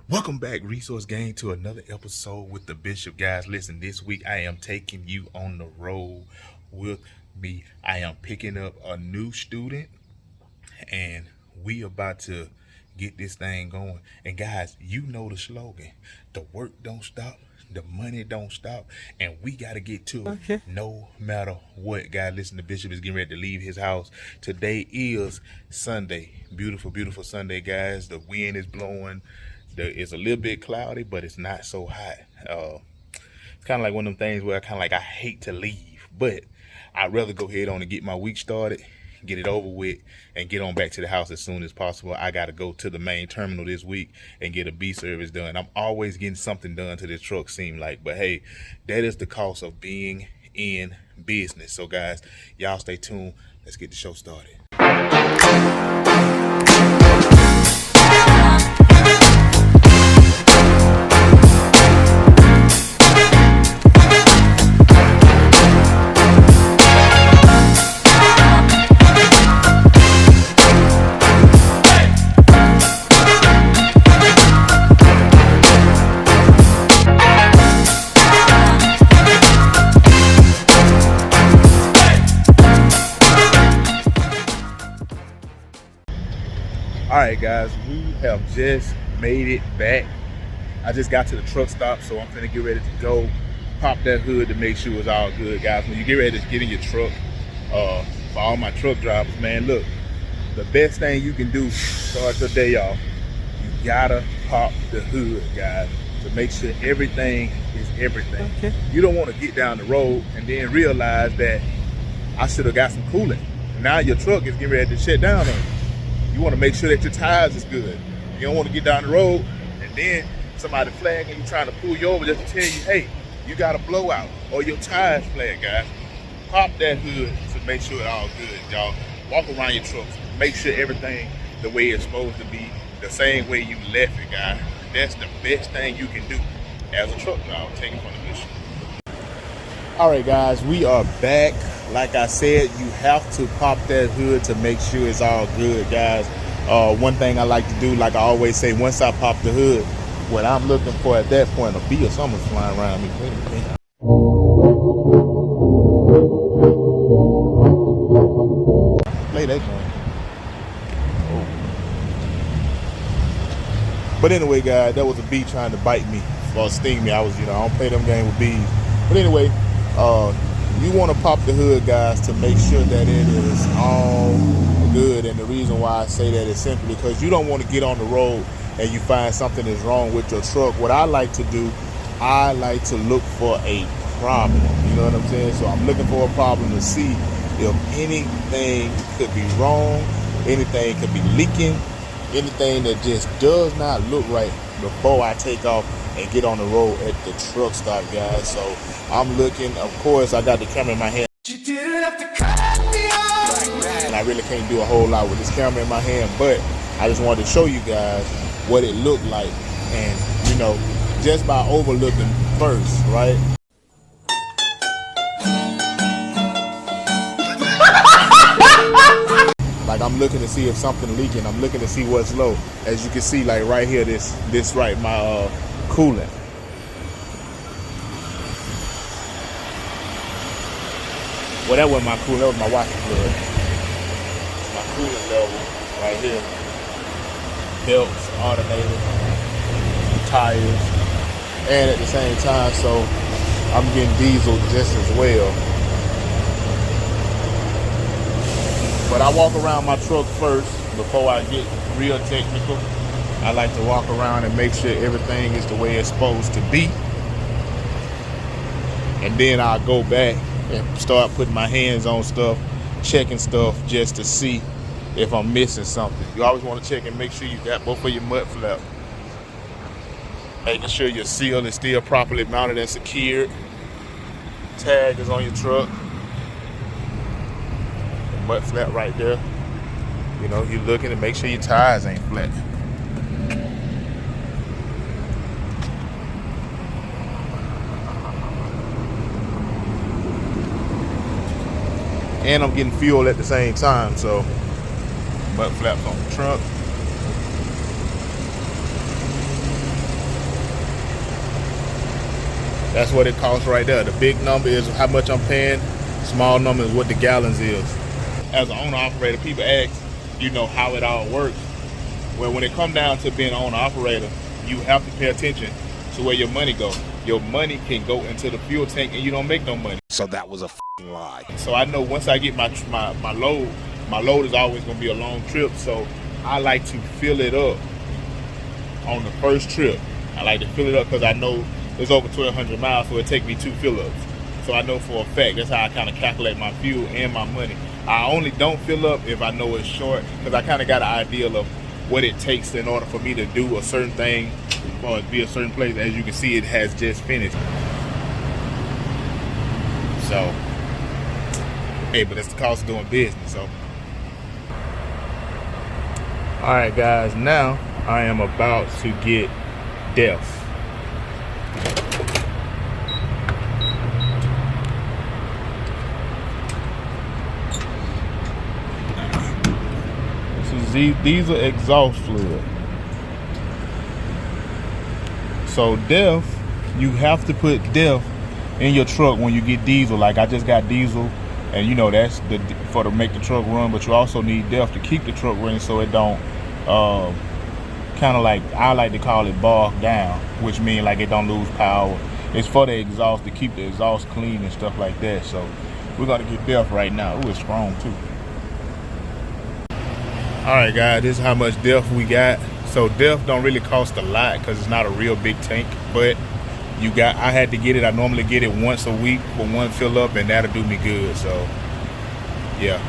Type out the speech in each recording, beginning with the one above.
Welcome back, Resource Gang, to another episode with the Bishop. Guys, listen, this week I am taking you on the road with me. I am picking up a new student and we about to get this thing going. And guys, you know the slogan: the work don't stop, the money don't stop, and we got to get to it no matter what. Guys, listen, the Bishop is getting ready to leave his house. Today is Sunday. Beautiful, beautiful Sunday, guys. The wind is blowing. It's a little bit cloudy, but it's not so hot. It's kind of like one of them things where I hate to leave, but I'd rather go ahead on and get my week started, get it over with, and get on back to the house as soon as possible. I got to go to the main terminal this week and get a B service done. I'm always getting something done to this truck, seem like, but hey, that is the cost of being in business. So guys, y'all stay tuned. Let's get the show started. Alright guys, we have just made it back. I just got to the truck stop, so I'm finna get ready to go pop that hood to make sure it's all good. Guys, when you get ready to get in your truck, for all my truck drivers, man, look, the best thing you can do to start your day off, you gotta pop the hood, guys, to make sure everything is everything. Okay. You don't want to get down the road and then realize that I should have got some coolant. Now your truck is getting ready to shut down on you. You want to make sure that your tires is good. You don't want to get down the road and then somebody flagging you, trying to pull you over just to tell you, hey, you got a blowout or your tires flat, guys. Pop that hood to make sure it's all good, y'all. Walk around your trucks. Make sure everything the way it's supposed to be, the same way you left it, guys. That's the best thing you can do as a truck driver, taking from the mission. All right, guys, we are back. Like I said, you have to pop that hood to make sure it's all good, guys. One thing I like to do, like I always say, once I pop the hood, what I'm looking for at that point, a bee or something's flying around me. Wait a minute. Play that game. Oh. But anyway, guys, that was a bee trying to bite me or sting me. I don't play them games with bees. But anyway, you want to pop the hood, guys, to make sure that it is all good. And the reason why I say that is simply because you don't want to get on the road and you find something is wrong with your truck. What I like to do, I like to look for a problem. You know what I'm saying? So I'm looking for a problem to see if anything could be wrong, anything could be leaking, anything that just does not look right before I take off and get on the road at the truck stop, guys. So I'm looking, of course, I got the camera in my hand. You didn't have to cut me off. And I really can't do a whole lot with this camera in my hand, but I just wanted to show you guys what it looked like. And, just by overlooking first, right? Like I'm looking to see if something leaking. I'm looking to see what's low. As you can see, like right here, this right, my coolant. Well, that wasn't my coolant, that was my washer plug. My coolant level right here. Belts, alternator, tires, and at the same time, so I'm getting diesel just as well. But I walk around my truck first before I get real technical. I like to walk around and make sure everything is the way it's supposed to be. And then I'll go back and start putting my hands on stuff, checking stuff just to see if I'm missing something. You always want to check and make sure you got both of your mud flaps. Making sure your seal is still properly mounted and secured. Tag is on your truck. The mud flap right there. You're looking to make sure your tires ain't flat. And I'm getting fuel at the same time, so mud flaps on the truck. That's what it costs right there. The big number is how much I'm paying. Small number is what the gallons is. As an owner operator, people ask, you know, how it all works. Well, when it comes down to being an owner operator, you have to pay attention to where your money goes. Your money can go into the fuel tank and you don't make no money. So that was a f***ing lie. So I know once I get my load is always gonna be a long trip. So I like to fill it up on the first trip. I like to fill it up because I know it's over 1,200 miles, so it take me 2 fill-ups. So I know for a fact, that's how I kind of calculate my fuel and my money. I only don't fill up if I know it's short, because I kind of got an idea of what it takes in order for me to do a certain thing or be a certain place. As you can see, it has just finished. So, hey, but it's the cost of doing business. So, all right, guys, now I am about to get DEF. These are exhaust fluid. So DEF, you have to put DEF in your truck when you get diesel. Like I just got diesel, and you know that's to make the truck run. But you also need DEF to keep the truck running so it don't kind of like, I like to call it bog down, which means like it don't lose power. It's for the exhaust, to keep the exhaust clean and stuff like that. So we're gonna get DEF right now. Ooh, it's strong too. All right, guys, this is how much DEF we got. So DEF don't really cost a lot because it's not a real big tank, but I had to get it. I normally get it once a week for one fill up, and that'll do me good. So yeah,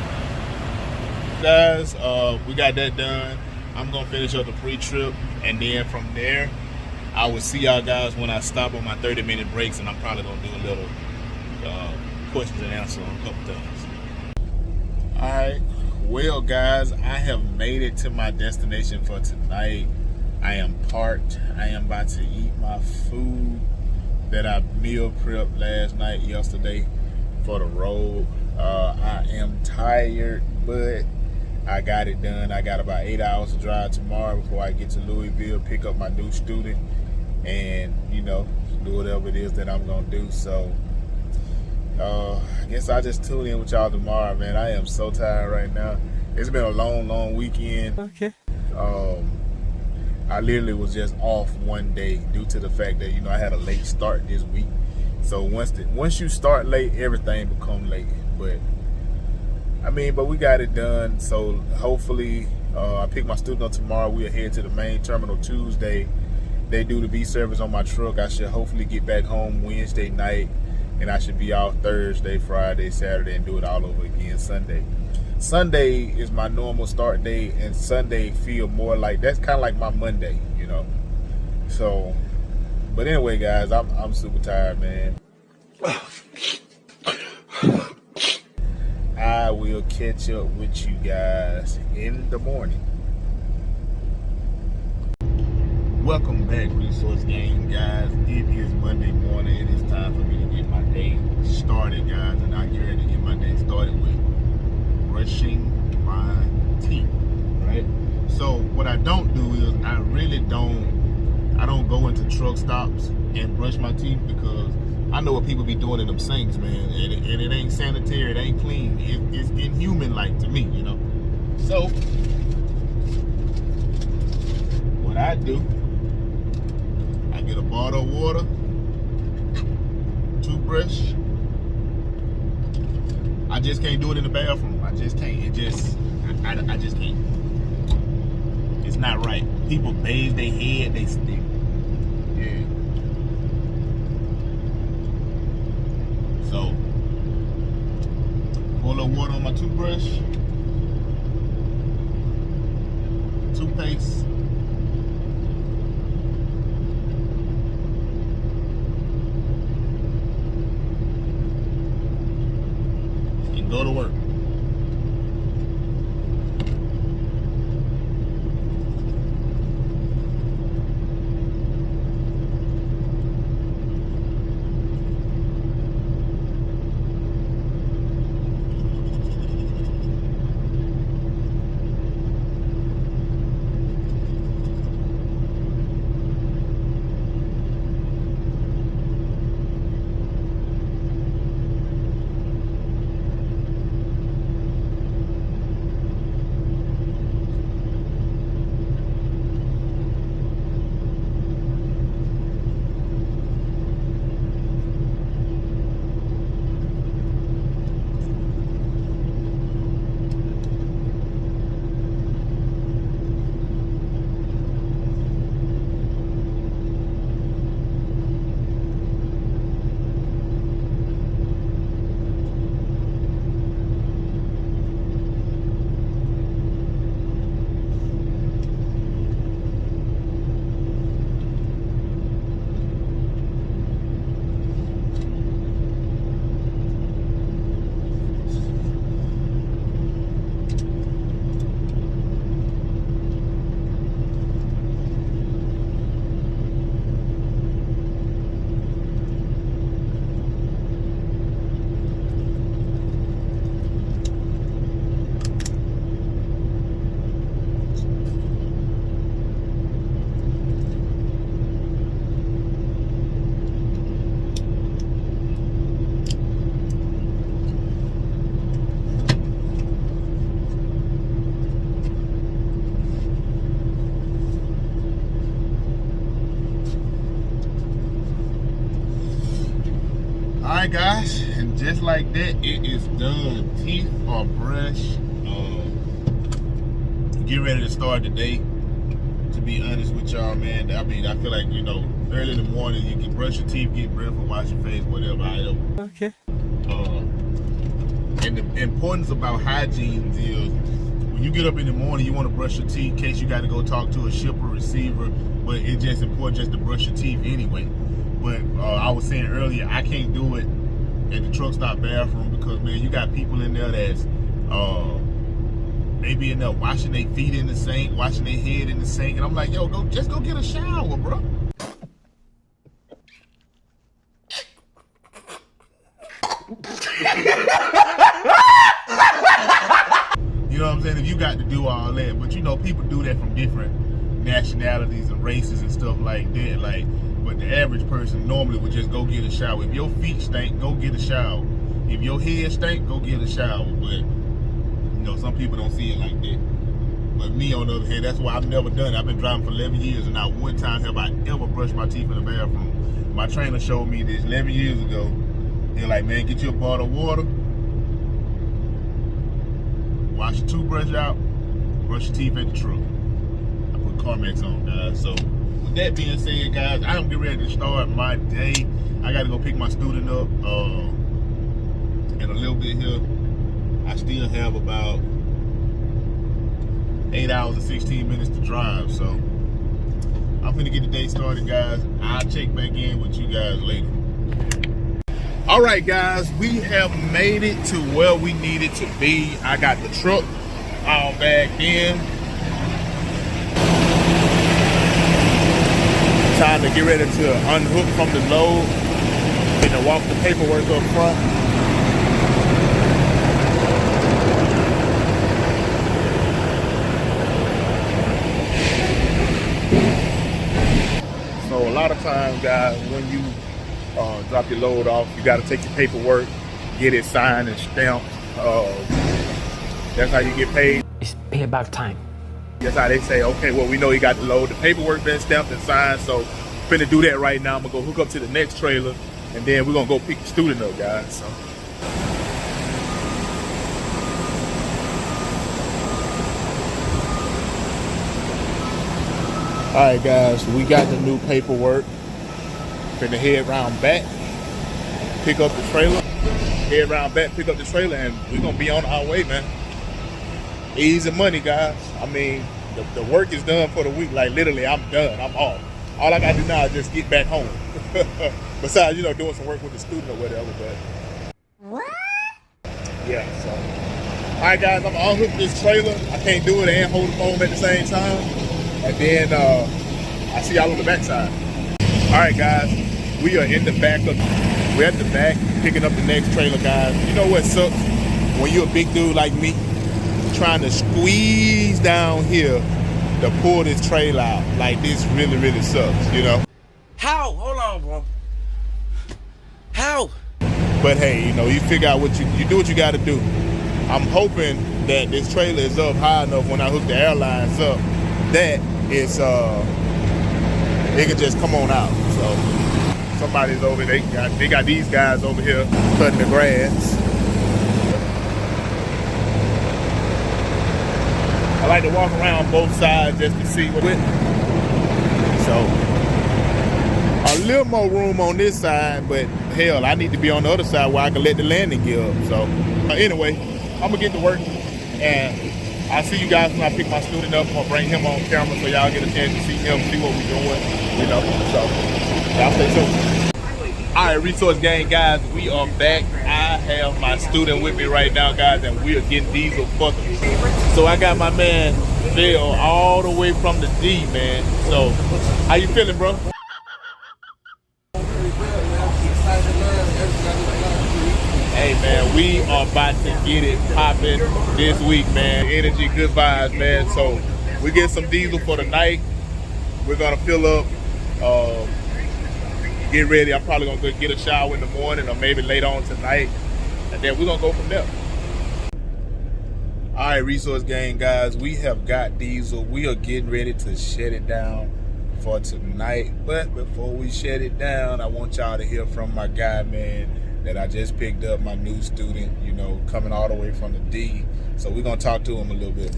guys, we got that done. I'm gonna finish up the pre-trip, and then from there I will see y'all guys when I stop on my 30-minute breaks, and I'm probably gonna do a little questions and answers on a couple things. All right. Well, guys, I have made it to my destination for tonight. I am parked. I am about to eat my food that I meal prepped yesterday for the road. I am tired, but I got it done. I got about 8 hours to drive tomorrow before I get to Louisville, pick up my new student, and, you know, do whatever it is that I'm going to do. So, I guess I'll just tune in with y'all tomorrow, man. I am so tired right now. It's been a long weekend. Okay. I literally was just off one day due to the fact that, you know, I had a late start this week. So once you start late, everything becomes late. But I mean, but we got it done. So hopefully, I pick my student up tomorrow. We'll head to the main terminal Tuesday. They do the B service on my truck. I should hopefully get back home Wednesday night. And I should be out Thursday, Friday, Saturday, and do it all over again Sunday. Sunday is my normal start day, and Sunday feel more like, that's kind of like my Monday, you know. So, but anyway, guys, I'm super tired, man. I will catch up with you guys in the morning. Welcome back, Resource Gang, guys. It is Monday morning. It is time for me to get my day started, guys, and I get ready to get my day started with brushing my teeth, right? So what I don't do is I don't go into truck stops and brush my teeth, because I know what people be doing in them sinks, man, and it ain't sanitary, it ain't clean, it's inhuman-like to me, you know. So what I do, I get a bottle of water, toothbrush. I just can't do it in the bathroom. I just can't. I just can't. It's not right. People bathe their head, they stink. Yeah. So, pour a little water on my toothbrush, toothpaste, and go to work. Alright guys, and just like that, it is done. Teeth are brushed. Get ready to start the day. To be honest with y'all, man, I mean, I feel like, you know, early in the morning, you can brush your teeth, get breakfast, wash your face, whatever. Okay. And the importance about hygiene is when you get up in the morning, you want to brush your teeth in case you got to go talk to a shipper, receiver, but it's just important just to brush your teeth anyway. But I was saying earlier, I can't do it at the truck stop bathroom because, man, you got people in there that's they be in there washing their feet in the sink, washing their head in the sink, and I'm like, yo, just go get a shower, bro. You know what I'm saying? If you got to do all that, but you know, people do that from different nationalities and races and stuff like that. Like, but the average person normally would just go get a shower. If your feet stink, go get a shower. If your head stink, go get a shower. But you know, some people don't see it like that. But me, on the other hand, that's why I've never done it. I've been driving for 11 years, and not one time have I ever brushed my teeth in the bathroom. My trainer showed me this 11 years ago. They're like, man, get you a bottle of water, wash your toothbrush out, brush your teeth at the truck. I put Carmex on, guys. So with that being said, guys, I'm getting ready to start my day. I got to go pick my student up in a little bit here. I still have about 8 hours and 16 minutes to drive, so I'm finna get the day started, guys. I'll check back in with you guys later. All right, guys, we have made it to where we needed to be. I got the truck all back in. Time to get ready to unhook from the load and to walk the paperwork up front. So a lot of times, guys, when you drop your load off, you got to take your paperwork, get it signed and stamped. That's how you get paid. It's payback time. That's how they say, okay, well, we know you got the load. The paperwork been stamped and signed, so I'm finna do that right now. I'm gonna go hook up to the next trailer, and then we're gonna go pick the student up, guys. So. All right, guys, so we got the new paperwork. Finna head round back, pick up the trailer, head round back, pick up the trailer, and we're gonna be on our way, man. Easy money, guys. I mean, the work is done for the week. Like, literally, I'm done. I'm off. All I gotta do now is just get back home. Besides, you know, doing some work with the student or whatever, but. What? Yeah, so. All right, guys, I'm gonna unhook this trailer. I can't do it and hold the phone at the same time. And then I see y'all on the backside. All right, guys, we are in the back we're at the back picking up the next trailer, guys. You know what sucks? When you're a big dude like me, trying to squeeze down here to pull this trailer out. Like, this really, really sucks, you know? How? Hold on, bro. How? But hey, you know, you figure out what you do what you gotta do. I'm hoping that this trailer is up high enough when I hook the airlines up that it's it can just come on out. So somebody's over there. They got these guys over here cutting the grass. I like to walk around both sides just to see what it. So a little more room on this side, but hell, I need to be on the other side where I can let the landing gear up. So anyway, I'm gonna get to work, and I'll see you guys when I pick my student up. I'm gonna bring him on camera so y'all get a chance to see him, see what we're doing, you know. So y'all stay tuned. All right, Resource Gang, guys, we are back. I have my student with me right now, guys, and we are getting diesel buckets. So I got my man Lavell all the way from the D, man. So how you feeling, bro? Hey, man, we are about to get it popping this week, man. Energy, good vibes, man. So we get some diesel for the night. We're gonna fill up, get ready. I'm probably gonna go get a shower in the morning or maybe later on tonight, and then we're gonna go from there. All right, Resource Gang, guys, we have got diesel. We are getting ready to shut it down for tonight. But before we shut it down, I want y'all to hear from my guy, man, that I just picked up, my new student, you know, coming all the way from the D. So we're going to talk to him a little bit.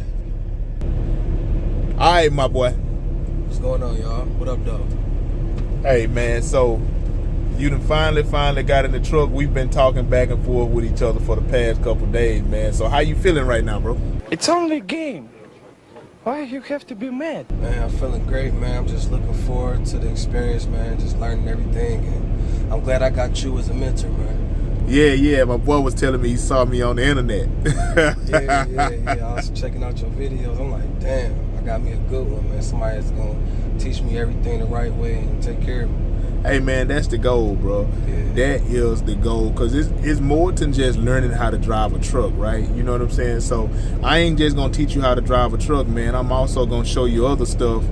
All right, my boy. What's going on, y'all? What up, though? Hey, man, so you done finally got in the truck. We've been talking back and forth with each other for the past couple days, man. So how you feeling right now, bro? It's only a game. Why you have to be mad? Man, I'm feeling great, man. I'm just looking forward to the experience, man. Just learning everything. And I'm glad I got you as a mentor, man. Yeah. My boy was telling me he saw me on the internet. Yeah. I was checking out your videos. I'm like, damn, I got me a good one, man. Somebody that's going to teach me everything the right way and take care of me. Hey, man, that's the goal, bro. Yeah. That is the goal, because it's more than just learning how to drive a truck, right? You know what I'm saying? So I ain't just going to teach you how to drive a truck, man. I'm also going to show you other stuff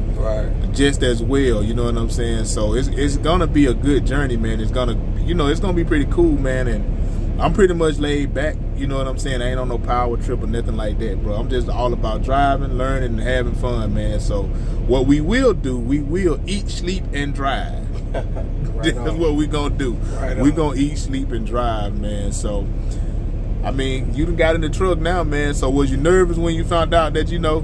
just as well, you know what I'm saying? So it's going to be a good journey, man. It's going to, you know, it's going to be pretty cool, man. And I'm pretty much laid back, you know what I'm saying? I ain't on no power trip or nothing like that, bro. I'm just all about driving, learning, and having fun, man. So what we will do, we will eat, sleep, and drive. That's what we're going to do. We're going to eat, sleep, and drive, man. So, I mean, you done got in the truck now, man. So was you nervous when you found out that, you know,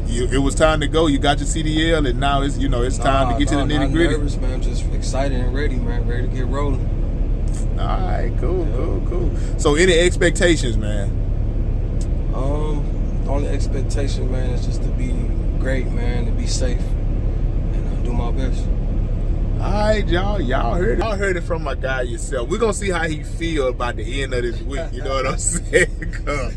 it was time to go? You got your CDL, and now it's, you know, it's time to get to the nitty gritty. I'm nervous, man. I'm just excited and ready, man. Ready to get rolling. All right, cool. So any expectations, man? The only expectation, man, is just to be great, man, to be safe, and do my best. All right, y'all heard it from my guy yourself. We're gonna see how he feel by the end of this week. You know what I'm saying? 'Cause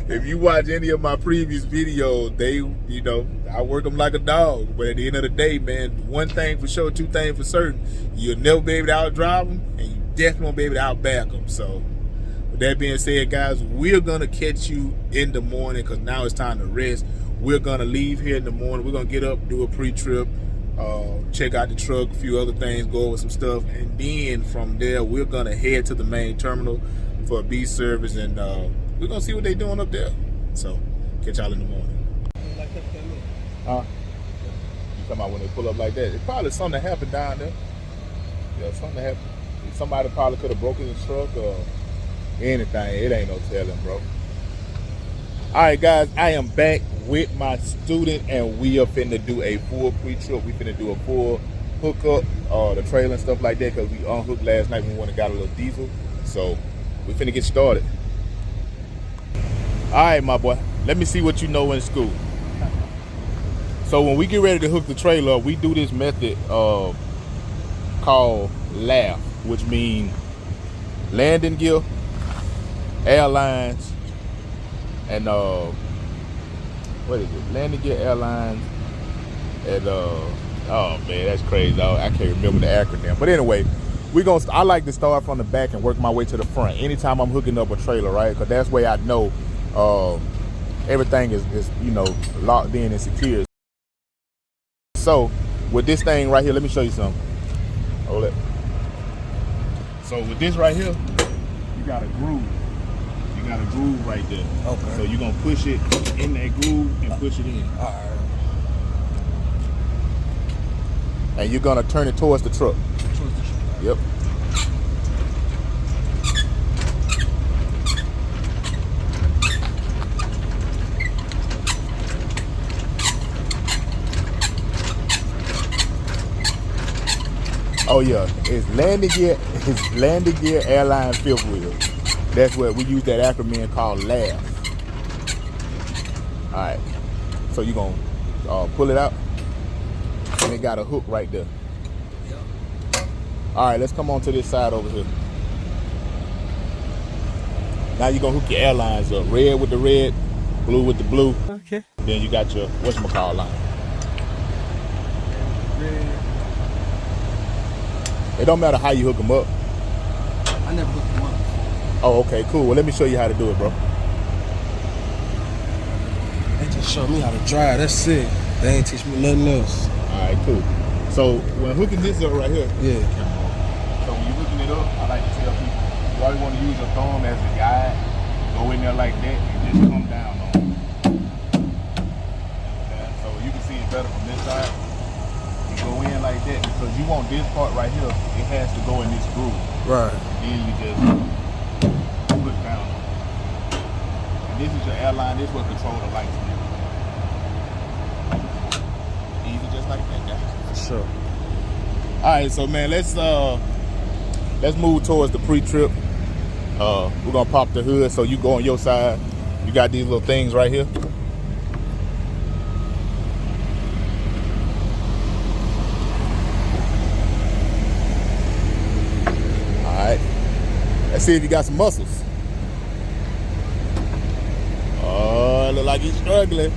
if you watch any of my previous videos, they, you know, I work them like a dog. But at the end of the day, man, one thing for sure, two things for certain: you'll never be able to outdrive them, and you definitely won't be able to outback them. So, with that being said, guys, we're gonna catch you in the morning, because now it's time to rest. We're gonna leave here in the morning. We're gonna get up, do a pre-trip. Check out the truck, a few other things, go over some stuff, and then from there we're gonna head to the main terminal for a B service, and we're gonna see what they're doing up there. So catch y'all in the morning. You talking about when they pull up like that? It's probably something that happened down there. Yeah, something that happened. Somebody probably could have broken the truck or anything. It ain't no telling, bro. All right, guys, I am back with my student, and we are finna do a full pre-trip. We finna do a full hookup, the trailer and stuff like that, because we unhooked last night when we went and got a little diesel. So we finna get started. All right, my boy, let me see what you know in school. So when we get ready to hook the trailer, we do this method called LAF, which means landing gear, airlines, and what is it? Landing gear, airlines, and oh man, that's crazy. I can't remember the acronym. But anyway, I like to start from the back and work my way to the front anytime I'm hooking up a trailer, right? Because that's where I know everything is, you know, locked in and secure. So with this thing right here, let me show you something. Hold it. So with this right here, you got a groove. You got a groove right there. Okay. So you're gonna push it in that groove and push it in. All right. And you're gonna turn it towards the truck. Yep. Oh yeah, it's landing gear, airline fifth wheel. That's what we use, that acronym called LAF. All right, so you're gonna pull it out, and it got a hook right there. All right, let's come on to this side over here. Now you're gonna hook your airlines up, red with the red, blue with the blue. Okay. Then you got your whatchamacallit line. It don't matter how you hook them up. I never hooked them up. Oh, okay, cool. Well, let me show you how to do it, bro. They just showed me how to drive. That's it. They ain't teach me nothing else. All right, cool. So when hooking this up right here, Yeah. so when you're hooking it up, I like to tell people, you always want to use your thumb as a guide. Go in there like that and just come down on it. Okay? So you can see it better from this side. You go in like like that because you want this part right here. It has to go in this groove. Right. Then you just push down. And this is your airline. This will control the lights. Easy, just like that, guys. For sure. All right, so man, let's move towards the pre-trip. We're gonna pop the hood so you go on your side. You got these little things right here. All right, let's see if you got some muscles. Oh, look like he's struggling.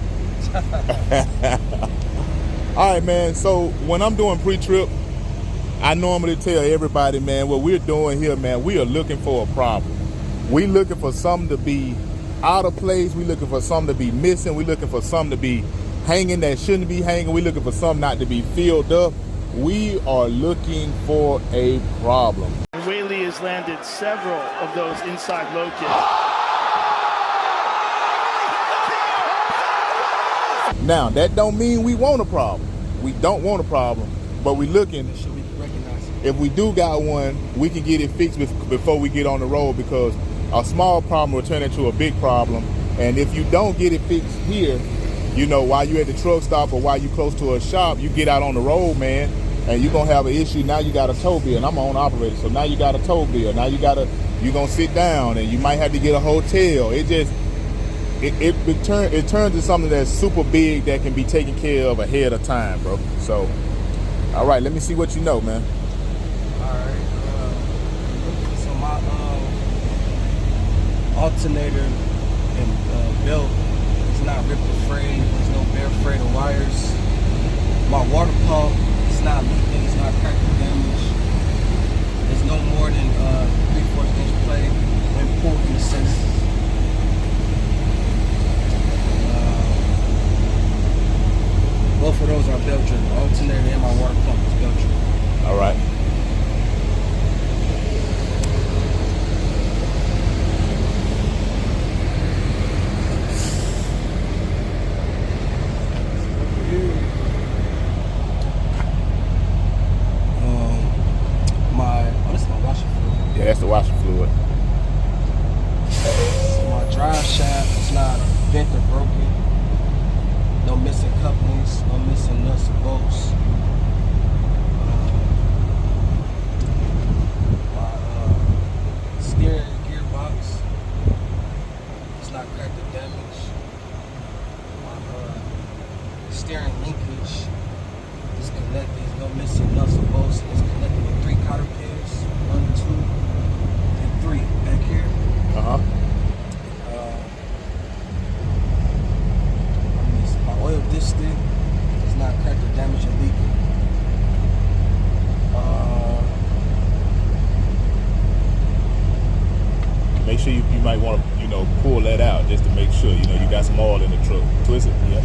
All right, man, so when I'm doing pre-trip, I normally tell everybody, man, what we're doing here, man, we are looking for a problem. We looking for something to be out of place. We looking for something to be missing. We looking for something to be hanging that shouldn't be hanging. We looking for something not to be filled up. We are looking for a problem. Whaley has landed several of those inside low kicks. Now, that don't mean we want a problem. We don't want a problem, but we looking. If we do got one, we can get it fixed before we get on the road because a small problem will turn into a big problem. And if you don't get it fixed here, you know, while you're at the truck stop or while you're close to a shop, you get out on the road, man, and you're going to have an issue. Now you got a tow bill, and I'm on operator, so now you got a tow bill. Now you're going to sit down, and you might have to get a hotel. It turns to something that's super big that can be taken care of ahead of time, bro. So, all right, let me see what you know, man. So my alternator and belt is not ripped or frayed. There's no bare frayed or wires. My water pump is not leaking. It's not cracked or damaged. There's no more than 3/4 inch play when pulled in the senses. Both of those are belt driven. The alternator and my water pump is belt driven. All right. That's the washer fluid. So my drive shaft is not bent or broken. No missing couplings, no missing nuts or bolts. My steering gearbox is not cracked or damaged. My steering linkage is connected. There's no missing nuts or bolts. It's connected with 3 cotter pins. 1, 2, and 3 back here. My oil dipstick is not cracked or damaged or leaking. Make sure you might want to, pull that out just to make sure, you got some oil in the truck. Twist it. Yeah.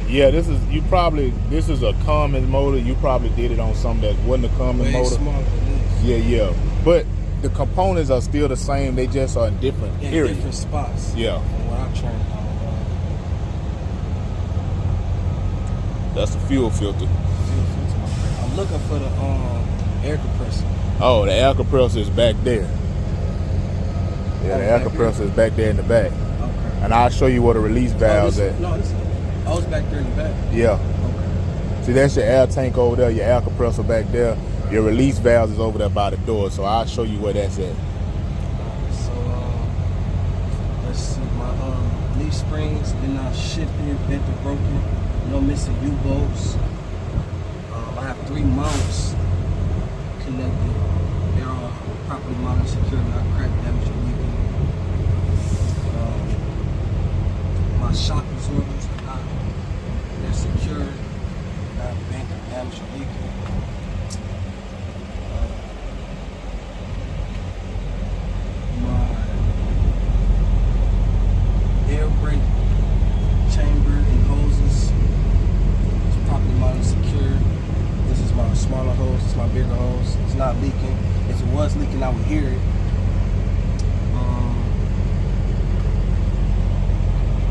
Yeah, this is a common motor. You probably did it on something that wasn't a common motor. Smaller than this. Yeah. But the components are still the same. They just are in different areas. Different spots. Yeah. From what I'm trained on. That's the fuel filter. I'm looking for the air compressor. Oh, the air compressor is back there. Yeah, the air compressor is back there in the back. Okay. And I'll show you where the release valve's at. No, this is back there in the back. Yeah. Okay. See, that's your air tank over there, your air compressor back there. Your release valve is over there by the door, so I'll show you where that's at. So, let's see. My leaf springs, they're not shifted, bent or broken. No missing U-bolts. I have 3 mounts connected. They're all properly mounted, secure, not cracked, damaged, or leaking. My shock absorbers are not, they're secure, not bent or damaged or leaking. My air brake chamber and hoses I would hear it.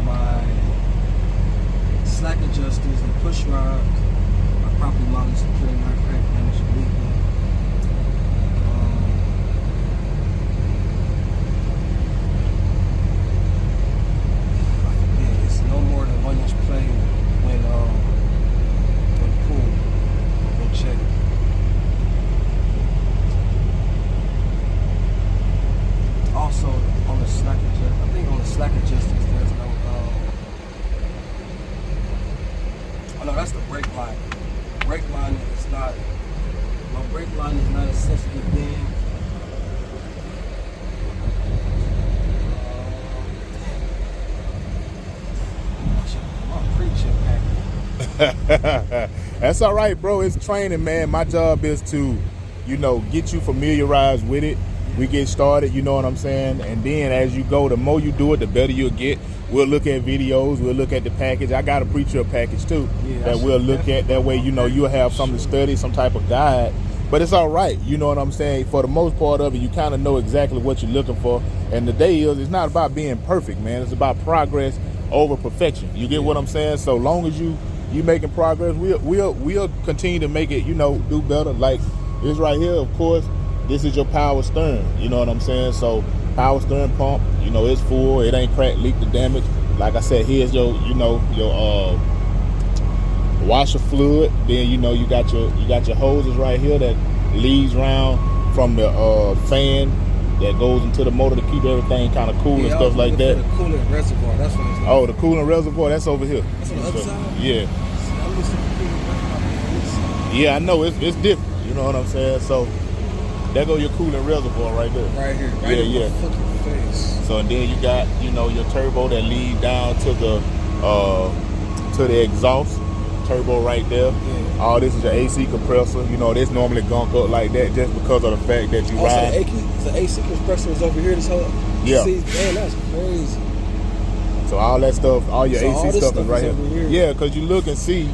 My slack adjusters and push rods are properly mounted, secure, not crack, damage, or leaking. I forget, it's no more than 1 inch play when pulled, when checked. Also, on the slack adjusters, I think on the slack adjusters, there's no, oh no, that's the brake line. Brake line is not, my brake line is not a sensitive thing. My pre-chip package. That's all right, bro. It's training, man. My job is to, get you familiarized with it. We get started, you know what I'm saying? And then as you go, the more you do it, the better you'll get. We'll look at videos. We'll look at the package. I got a pre-trip package too that we'll look at. That way, you'll have something to study, some type of guide. But it's all right, you know what I'm saying? For the most part of it, you kind of know exactly what you're looking for. And the day is, it's not about being perfect, man. It's about progress over perfection. You get what I'm saying? So long as you making progress, we'll continue to make it, do better. Like this right here, of course. This is your power steering, you know what I'm saying? So power steering pump, it's full, it ain't cracked, leaked, or damaged. Like I said, here's your washer fluid. Then you got your hoses right here that leads around from the fan that goes into the motor to keep everything kind of cool and stuff like that. The coolant reservoir, that's what it's like. Oh, the coolant reservoir, that's over here. That's on the other side? Yeah. Yeah, I know it's different. You know what I'm saying? So there go your coolant reservoir right there. Right here. Right in my fucking face. So and then you got, your turbo that leads down to the exhaust. Turbo right there. Yeah. All this is your AC compressor. This normally gunk up like that just because of the fact that you ride. So the AC compressor is over here this whole. Yeah. See, man, that's crazy. So all that stuff, all your AC stuff is right here. Yeah, because you look and see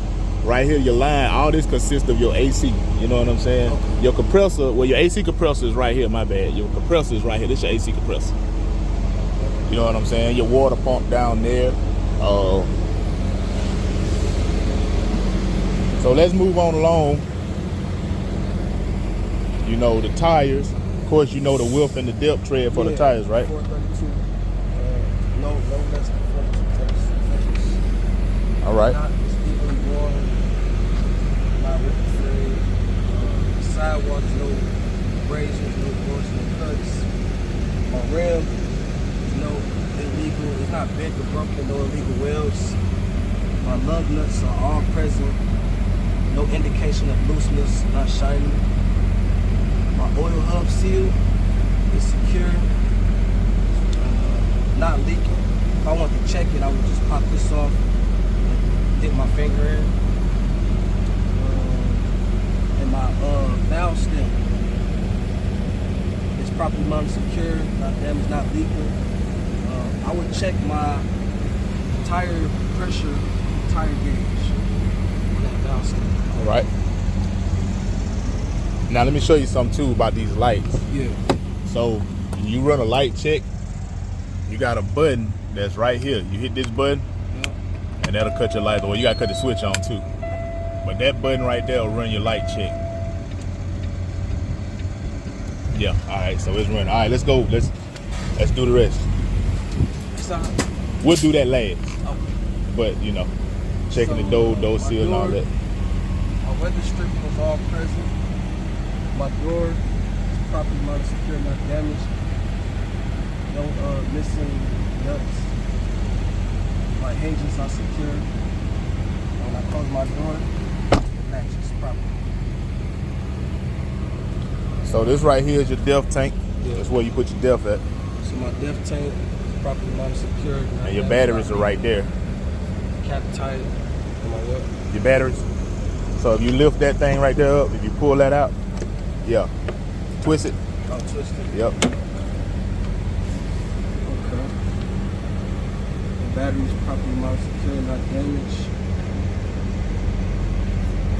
right here, your line, all this consists of your AC. You know what I'm saying? Okay. Your compressor, your AC compressor is right here, my bad. Your compressor is right here. This is your AC compressor. You know what I'm saying? Your water pump down there. So let's move on along. The tires. Of course, the width and the depth tread for the tires, right? 432. No less than 42. All right. Not with the frame. Sidewalks, no abrasions, no force, no cuts. My rim, no illegal. It's not bent or broken, no illegal welds. My lug nuts are all present. No indication of looseness, not shiny. My oil hub seal is secure, not leaking. If I want to check it, I would just pop this off and dip my finger in. And my valve stem is properly mounted, secure, not damaged, not leaking. I would check my tire pressure, tire gauge on that valve stem. All right. Now let me show you something too about these lights. Yeah. So when you run a light check, you got a button that's right here. You hit this button, and that'll cut your light. Well, you gotta cut the switch on too. But that button right there will run your light check. Yeah. All right. So it's running. All right. Let's go. Let's do the rest. We'll do that last. Oh. But checking the door seal and all that. My weather stripping is all present. My door is properly mounted, secure, not damaged. No missing nuts. My hinges are secure. When I close my door, it latches properly. So this right here is your depth tank. Yeah. That's where you put your depth at. So my depth tank is properly mounted, secure. And your batteries are right there. Cap tight. And my what? Your batteries. So if you lift that thing right there up, if you pull that out, yeah, twist it. Oh, twist it. Yep. Okay. The battery is properly mounted, secure, not damaged.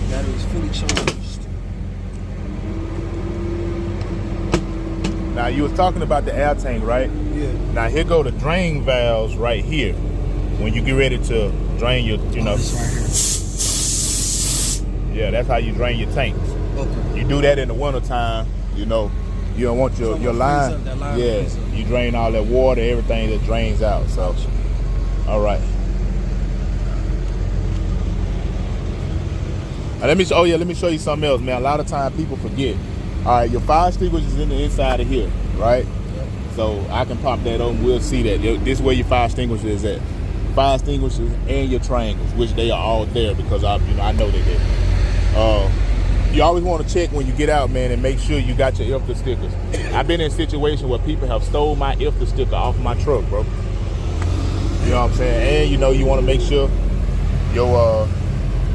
The battery is fully charged. Now you was talking about the air tank, right? Yeah. Now here go the drain valves right here. When you get ready to drain your, This right here. yeah, that's how you drain your tanks. Okay. You do that in the wintertime, you don't want your line. Up, that line Yeah, you drain all that water, everything that drains out. So, all right. Let me show you something else, man. A lot of times people forget. All right, your fire extinguisher is in the inside of here, right? Yep. So I can pop that open. We'll see that. This is where your fire extinguisher is at. Fire extinguishers and your triangles, which they are all there because I know they're there. You always want to check when you get out, man, and make sure you got your IFTA stickers. I've been in a situation where people have stole my IFTA sticker off my truck, bro. You know what I'm saying? And you want to make sure your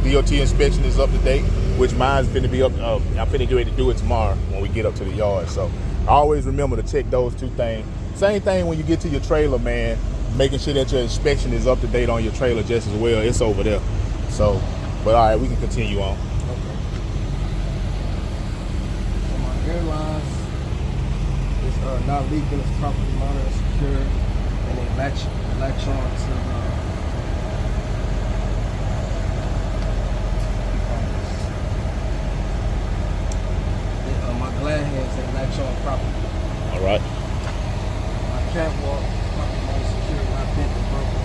DOT inspection is up to date, which mine's finna be up. I'm finna get ready to do it tomorrow when we get up to the yard. So always remember to check those two things. Same thing when you get to your trailer, man. Making sure that your inspection is up to date on your trailer just as well. It's over there. So, but all right, we can continue on. Okay. So my airlines is not leaking, it's properly monitored and secure, and they latch on to my glad hands, they latch on properly. All right. My catwalk, properly monitored, secure, not bent or broken.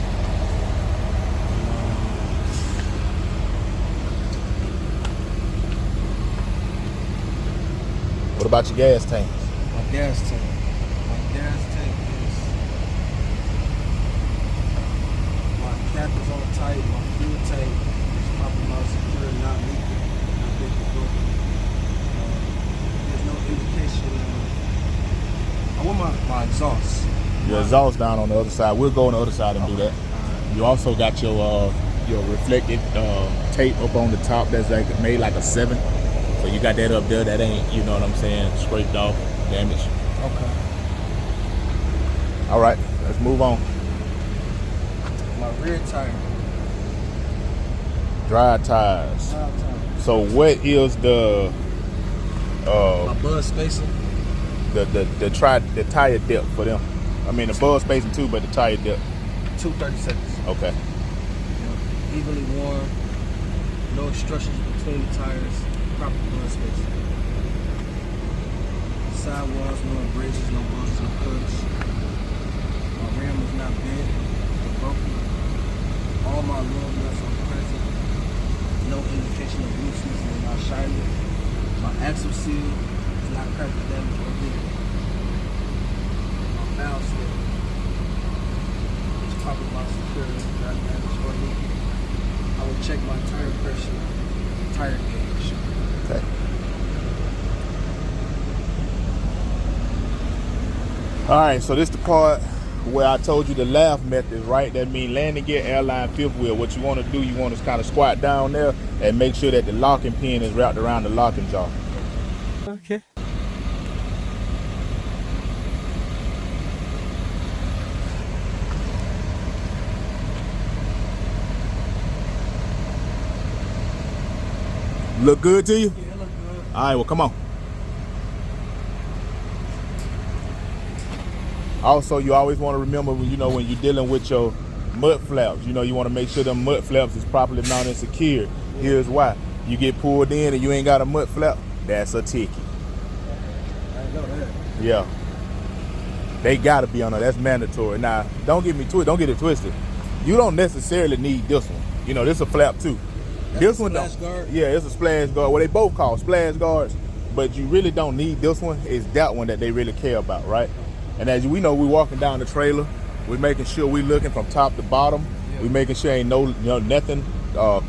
What about your gas tanks? My gas tank. My gas tank is, my cap is on tight, my fuel tank is properly monitored, secure, not leaking, not bent or broken. There's no indication of, I want my exhaust. Your exhaust down on the other side. We'll go on the other side and do that. You also got your reflective tape up on the top that's like made like a 7. So you got that up there. That ain't, you know what I'm saying, scraped off, damaged. Okay. All right, let's move on. My rear tire. Dry tires. Tire. So what is the My bud spacing. the tire depth for them? I mean the bud spacing too, but the tire depth. 236. Okay. Evenly worn. No obstructions between the tires. Proper bud spacing. Sidewalls, no abrasions, no bumps, no cuts. My rim is not bent or broken. All my lug nuts are present. No indication of looseness and not shiny. My axle seal is not cracked or damaged or leaked. My valve seal is properly secure, not damaged or leaked. I will check my tire pressure, tire gauge. Okay. All right, so this is the part where I told you the laugh method, right? That means landing gear, airline, fifth wheel. What you want to do, you want to kind of squat down there and make sure that the locking pin is wrapped around the locking jaw. Okay. Look good to you? Yeah, look good. All right, well, come on. Also, you always want to remember when when you're dealing with your mud flaps, you want to make sure the mud flaps is properly mounted and secured. Here's why. You get pulled in and you ain't got a mud flap, that's a ticket. I know that. Yeah. They gotta be on there. That's mandatory. Now, don't get it twisted. You don't necessarily need this one. This is a flap too. That's this a one splash don't. guard? Yeah, it's a splash guard. Well, they both call splash guards, but you really don't need this one. It's that one that they really care about, right? And as we know, we're walking down the trailer. We're making sure we're looking from top to bottom. Yeah. We're making sure ain't nothing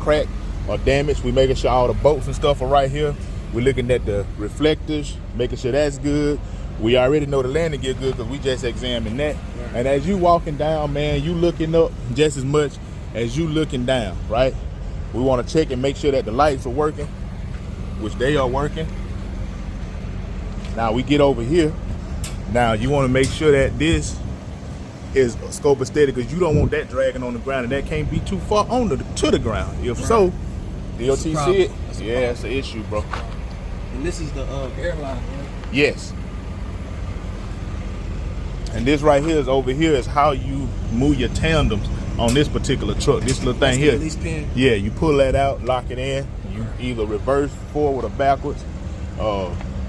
cracked or damaged. We're making sure all the bolts and stuff are right here. We're looking at the reflectors, making sure that's good. We already know the landing gear good because we just examined that. Right. And as you walking down, man, you looking up just as much as you looking down, right? We want to check and make sure that the lights are working, which they are working. Now we get over here. Now you want to make sure that this is scope steady because you don't want that dragging on the ground and that can't be too far to the ground. If so, DOT see it. Yeah, it's an issue, bro. And this is the airline, right? Yes. And this right here is over here is how you move your tandems on this particular truck. This little thing here. Release pin. Yeah, you pull that out, lock it in. You either reverse, forward, or backwards.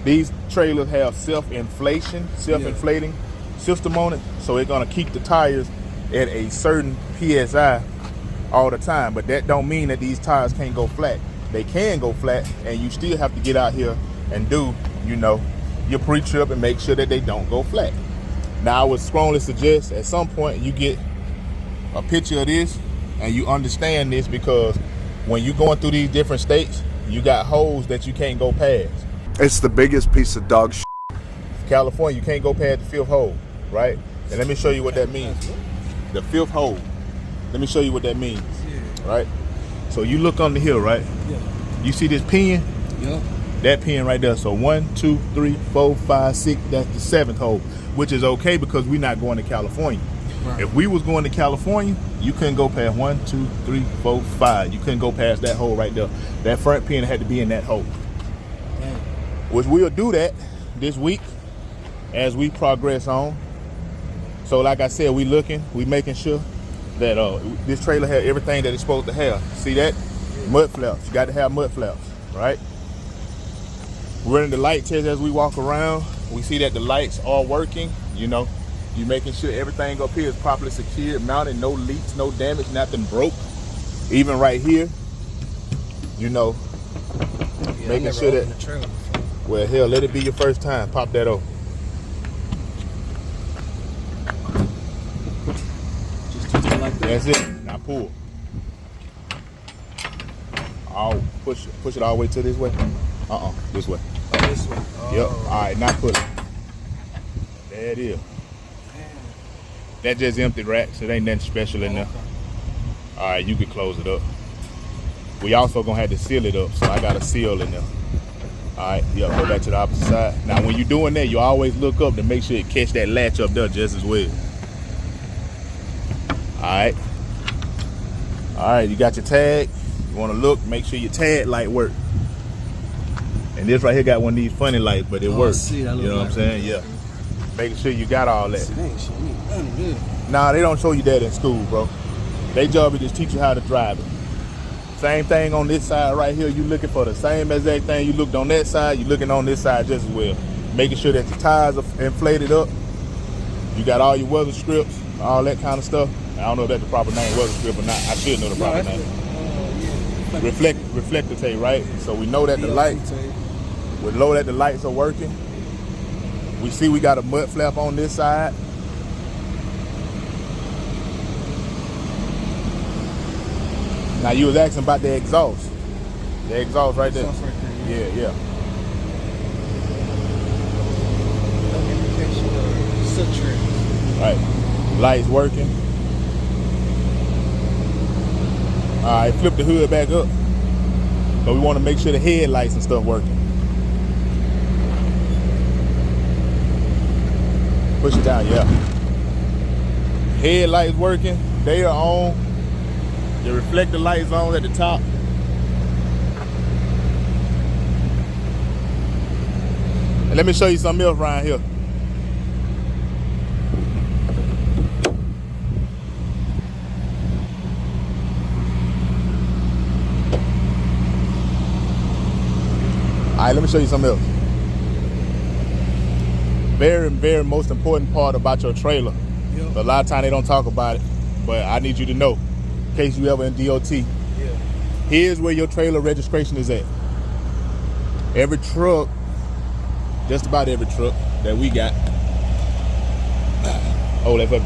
These trailers have self-inflating system on it, so it's gonna keep the tires at a certain PSI all the time. But that don't mean that these tires can't go flat. They can go flat, and you still have to get out here and do, you know, your pre-trip and make sure that they don't go flat. Now, I would strongly suggest at some point you get a picture of this and you understand this, because when you're going through these different states, you got holes that you can't go past. It's the biggest piece of dog shit. California, you can't go past the fifth hole, right? And let me show you what that means. The fifth hole. Let me show you what that means, right? So you look on the hill, right? Yeah. You see this pin? Yeah. That pin right there. So 1, 2, 3, 4, 5, 6. That's the seventh hole, which is okay because we're not going to California. Right. If we was going to California, you couldn't go past 1, 2, 3, 4, 5. You couldn't go past that hole right there. That front pin had to be in that hole. Damn. Which we'll do that this week as we progress on. So like I said, we making sure that this trailer has everything that it's supposed to have. See that? Mud flaps. You got to have mud flaps, right? We're running the light test as we walk around. We see that the lights are working. You know, you making sure everything up here is properly secured, mounted, no leaks, no damage, nothing broke. Even right here, you know, Yeah, making sure that, the trailer before. well, hell, let it be your first time. Pop that off. Just do it like that. That's it. Now pull. I'll push it all the way to this way. This way. Oh, this way. Oh. Yep. All right, now pull it. There it is. That just empty racks. It ain't nothing special in there. Okay. All right, you can close it up. We also gonna have to seal it up, so I got a seal in there. All right, yep, go back to the opposite side. Now, when you're doing that, you always look up to make sure it catch that latch up there just as well. All right, you got your tag. You wanna look, make sure your tag light work. And this right here got one of these funny lights, but it works. See, that you know what I'm saying? Yeah. Making sure you got all that. See, they ain't showing me none of this. Nah, they don't show you that in school, bro. They job is just teach you how to drive it. Same thing on this side right here. You looking for the same exact thing you looked on that side, you looking on this side just as well. Making sure that your tires are inflated up. You got all your weather strips, all that kind of stuff. I don't know if that's the proper name, weather strip or not. I should know the proper name. Reflector tape, right? So we know that the lights, we know that the lights are working. We see we got a mud flap on this side. Now you was asking about the exhaust. The exhaust right there. Exhaust right there, Yeah, yeah. No indication of soot trees. Right. Lights working. All right, flip the hood back up. But we want to make sure the headlights and stuff working. Push it down, yeah. Headlights working. They are on. The reflector lights on at the top. And let me show you something else around here. All right, let me show you something else. Very, very most important part about your trailer. Yep. A lot of times they don't talk about it, but I need you to know, in case you ever in DOT. Yeah. Here's where your trailer registration is at. Every truck, just about every truck that we got. Oh, that's up.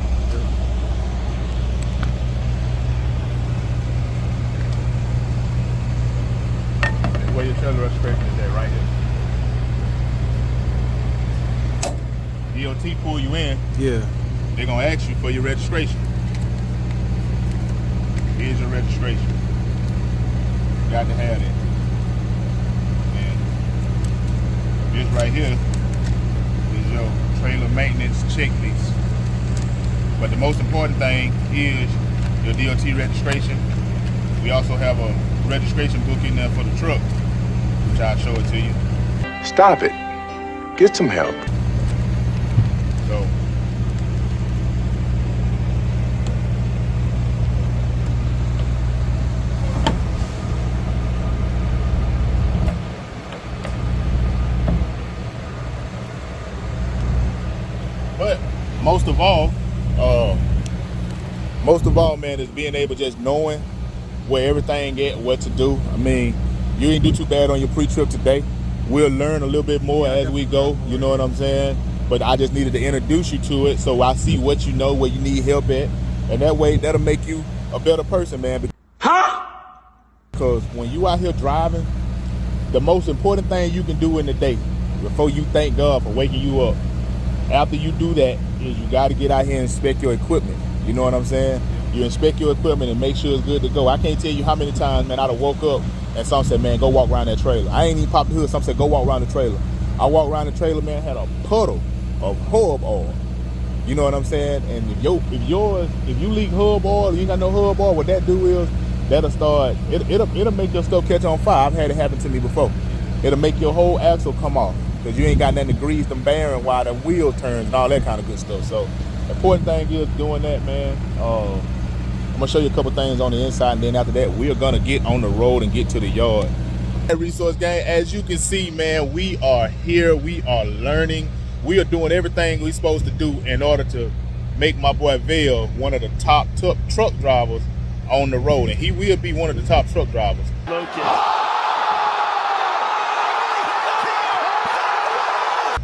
Where your trailer registration is at, right here. DOT pull you in, Yeah. they're gonna ask you for your registration. Here's your registration. You got to have it. And this right here is your trailer maintenance checklist. But the most important thing is your DOT registration. We also have a registration book in there for the truck, which I'll show it to you. Stop it. Get some help. So uh, man, is being able just knowing where everything at, what to do. I mean, you didn't do too bad on your pre-trip today. We'll learn a little bit more as we go. You know what I'm saying? But I just needed to introduce you to it so I see what you know, where you need help at, and that way that'll make you a better person, man. Because when you out here driving, the most important thing you can do in the day, before you thank God for waking you up, after you do that, is you got to get out here and inspect your equipment. You know what I'm saying? You inspect your equipment and make sure it's good to go. I can't tell you how many times, man, I'd have woke up and some said, man, go walk around that trailer. I ain't even popped the hood. Some said, go walk around the trailer. I walked around the trailer, man, had a puddle of hub oil. You know what I'm saying? And if you leak hub oil, you ain't got no hub oil, what that do is that'll start, it'll make your stuff catch on fire. I've had it happen to me before. It'll make your whole axle come off because you ain't got nothing to grease them bearing while the wheel turns and all that kind of good stuff. So the important thing is doing that, man. I'm gonna show you a couple things on the inside, and then after that, we're gonna get on the road and get to the yard. Resource gang, as you can see, man, we are here, we are learning, we are doing everything we're supposed to do in order to make my boy Lavell one of the top truck drivers on the road, and he will be one of the top truck drivers. Low kick.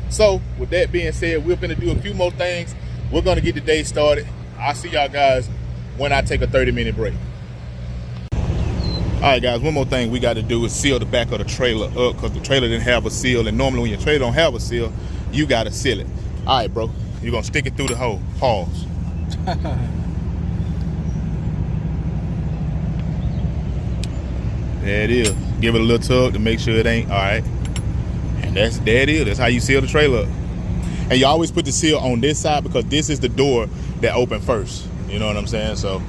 So with that being said, we're gonna do a few more things. We're gonna get the day started. I'll see y'all guys when I take a 30-minute break. All right, guys, one more thing we got to do is seal the back of the trailer up because the trailer didn't have a seal, and normally when your trailer don't have a seal, you got to seal it. All right, bro, you're gonna stick it through the hole. Pause. There it is. Give it a little tug to make sure it ain't. All right, and there it is. That's how you seal the trailer up. And you always put the seal on this side because this is the door that opened first. You know what I'm saying? So,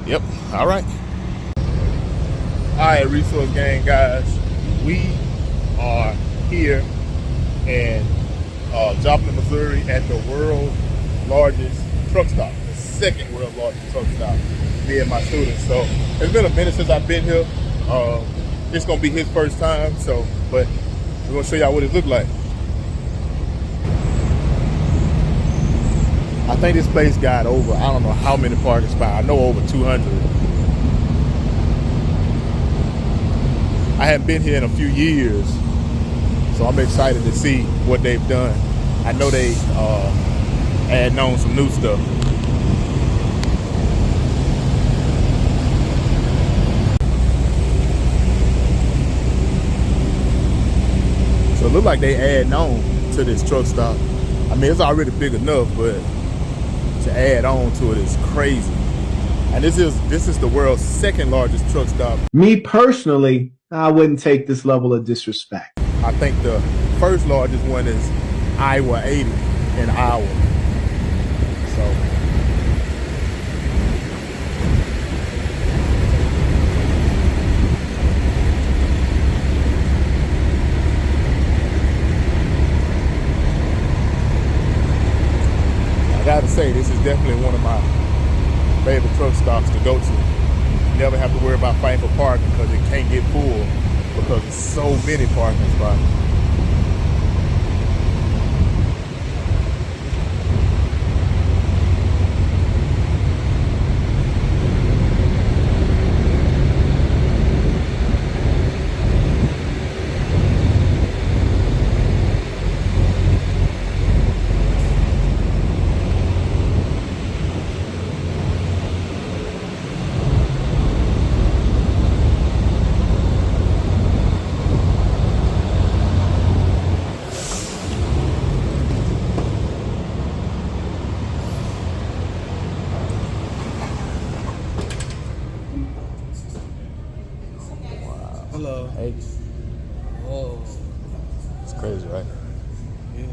yep. All right. All right, resource gang, guys. We are here in Joplin, Missouri, at the world's largest truck stop, the second world's largest truck stop. Me and my students. So it's been a minute since I've been here. It's gonna be his first time. So, but we're gonna show y'all what it looked like. I think this place got over, I don't know how many parking spots. I know over 200. I haven't been here in a few years, so I'm excited to see what they've done. I know they adding on some new stuff. So it looks like they adding on to this truck stop. I mean, it's already big enough, but to add on to it is crazy. And this is the world's second largest truck stop. Me personally, I wouldn't take this level of disrespect. I think the first largest one is Iowa 80 in Iowa. So I gotta say, this is definitely one of my favorite truck stops to go to. You never have to worry about fighting for parking because it can't get full because there's so many parking spots. Hello. Hey, Whoa. it's crazy, right? Yeah.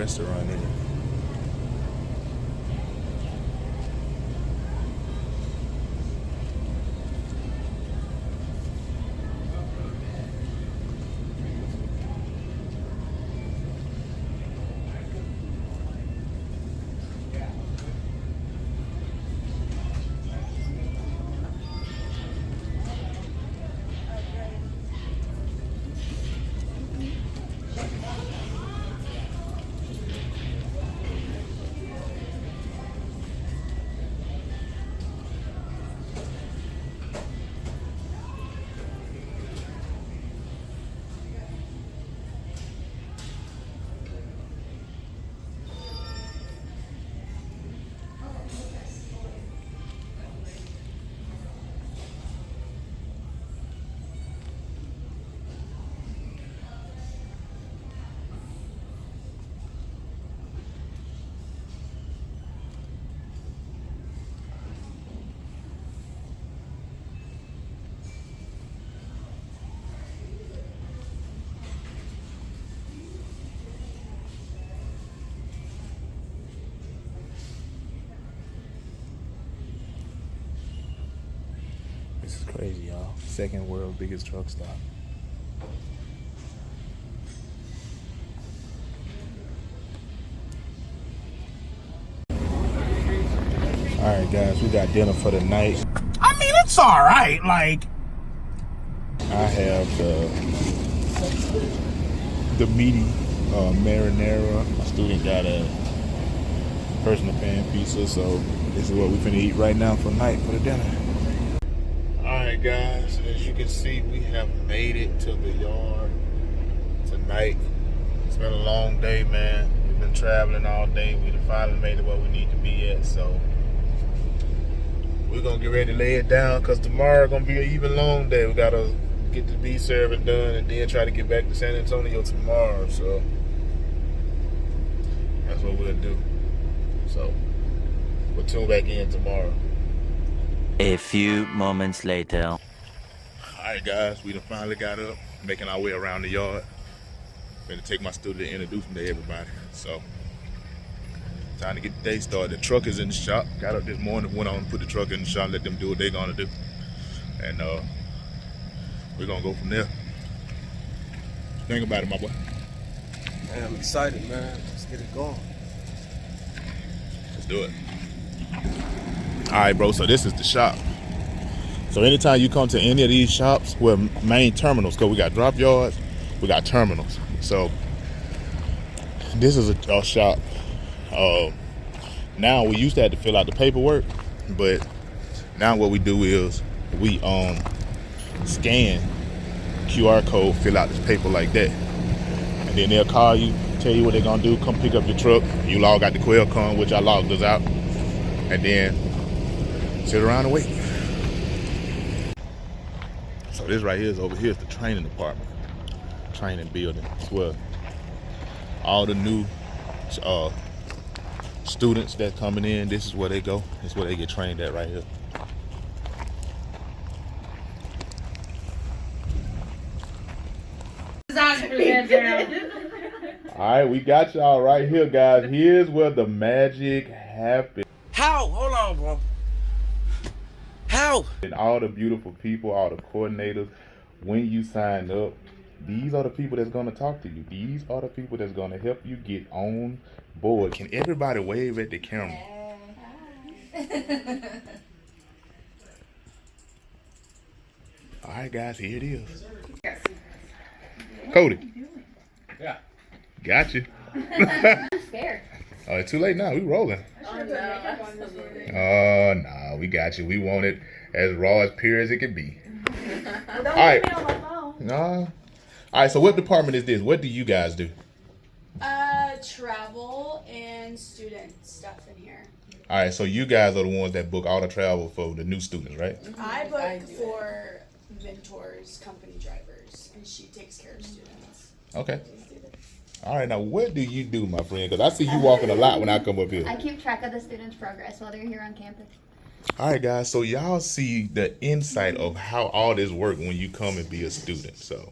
restaurant in it. This is crazy, y'all. Second world biggest truck stop. All right, guys, we got dinner for the night. I mean, it's all right. Like, I have the meaty marinara. My student got a personal pan pizza, so this is what we finna eat right now for night for the dinner. Alright guys, as you can see, we have made it to the yard tonight. It's been a long day, man. We've been traveling all day. We finally made it where we need to be at, so we're gonna get ready to lay it down because tomorrow gonna be an even long day. We gotta get the bee serving done and then try to get back to San Antonio tomorrow, so that's what we'll do. So we'll tune back in tomorrow. A few moments later. Alright guys, we done finally got up, making our way around the yard. Gonna take my student to introduce them to everybody. So, time to get the day started. The truck is in the shop. Got up this morning, went on and put the truck in the shop, let them do what they're gonna do. And we're gonna go from there. Think about it, my boy. Man, I'm excited, man. Let's get it going. Let's do it. Alright bro, so this is the shop. So anytime you come to any of these shops, we're main terminals, because we got drop yards, we got terminals. So this is a shop. Now we used to have to fill out the paperwork, but now what we do is we scan QR code, fill out this paper like that, and then they'll call you, tell you what they're gonna do, come pick up your truck. You log out the Qualcomm, which I logged us out, and then sit around and wait. So this right here is over here is the training department, training building. It's where all the new students that coming in, this is where they go. This is where they get trained at right here. All right, we got y'all right here, guys. Here's where the magic happens. how? Hold on, bro. How? And all the beautiful people, all the coordinators, when you sign up, these are the people that's going to talk to you. These are the people that's going to help you get on board. Can everybody wave at the camera? All right, guys, here it is. Cody. Yeah. Got you. I'm scared. Oh, it's too late now. We rolling. Oh, no. Oh, no, we got you. We want it as raw as pure as it can be. Well, don't All right. leave me on my phone. No. All right, so what department is this? What do you guys do? Travel and student stuff in here. All right, so you guys are the ones that book all the travel for the new students, right? I book for mentors, company drivers, and she takes care of students. Okay. All right, now what do you do, my friend? Because I see you walking a lot when I come up here. I keep track of the students' progress while they're here on campus. All right, guys, so y'all see the insight of how all this works when you come and be a student. So,